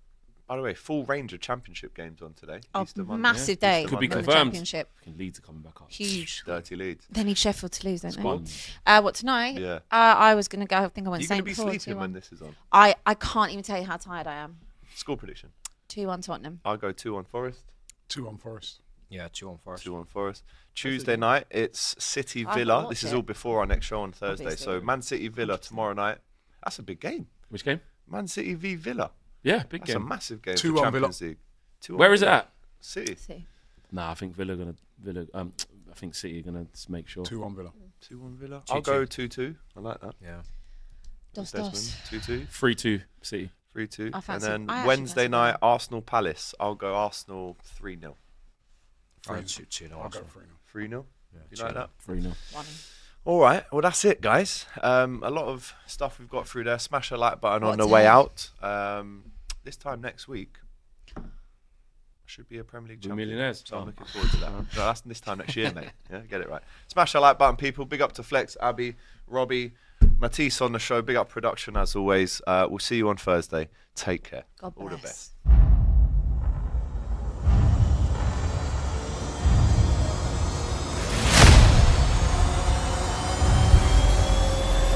By the way, full range of championship games on today. Oh, Easter Monday. massive day. Easter Could be in the Monday. confirmed. Championship. Leeds are coming back up. Huge. Dirty Leeds. They need Sheffield to lose, don't Squad. they? What, tonight? Yeah. I was going to go, I think I Are went you going to St. be before. sleeping 2-1. when this is on? I can't even tell you how tired I am. Score prediction. 2-1 Tottenham. I'll go 2-1 Forest. 2-1 Forest. Yeah, 2-1 Forest. 2-1 Forest. Tuesday night, it's City I'll Villa. watch This is it. all before our next show on Thursday. Obviously. So Man City Villa tomorrow night. That's a big game. Which game? Man City v Villa. Yeah, big That's a game. massive game 2-1 for Champions League. 2-1 Where is it Villa. at? City. See. Nah, I think I think City are gonna make sure. 2-1 Villa. 2-1 Villa. 2-2. I'll go 2-2. I like that. Yeah. Dos Desmond, dos. 2-2. 3-2 City. 3-2. I And fancy- then I actually Wednesday fancy night, that. Arsenal Palace. I'll go Arsenal 3-0. 2-2. I'll go 3-0. 3-0. You like that? 3-0. All right. Well, that's it, guys. A lot of stuff we've got through there. Smash the like button on What's the way it? out. This time next week, I should be a Premier League We're champion. millionaires. So I'm looking forward to that. No, that's this time next year, mate. Yeah, get it right. Smash the like button, people. Big up to Flex, Abbi, Robbie, Matisse on the show. Big up production, as always. We'll see you on Thursday. Take care. God All the bless. best.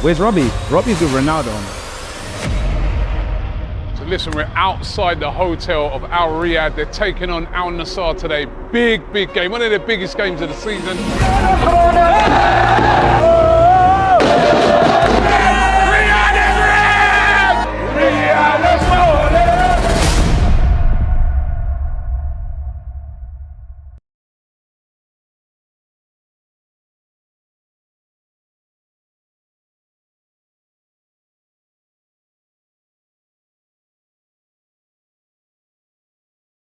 Where's Robbie? Robbie's with Ronaldo on it. So listen, we're outside the hotel of Al Riyadh. They're taking on Al Nassr today. Big game. One of the biggest games of the season.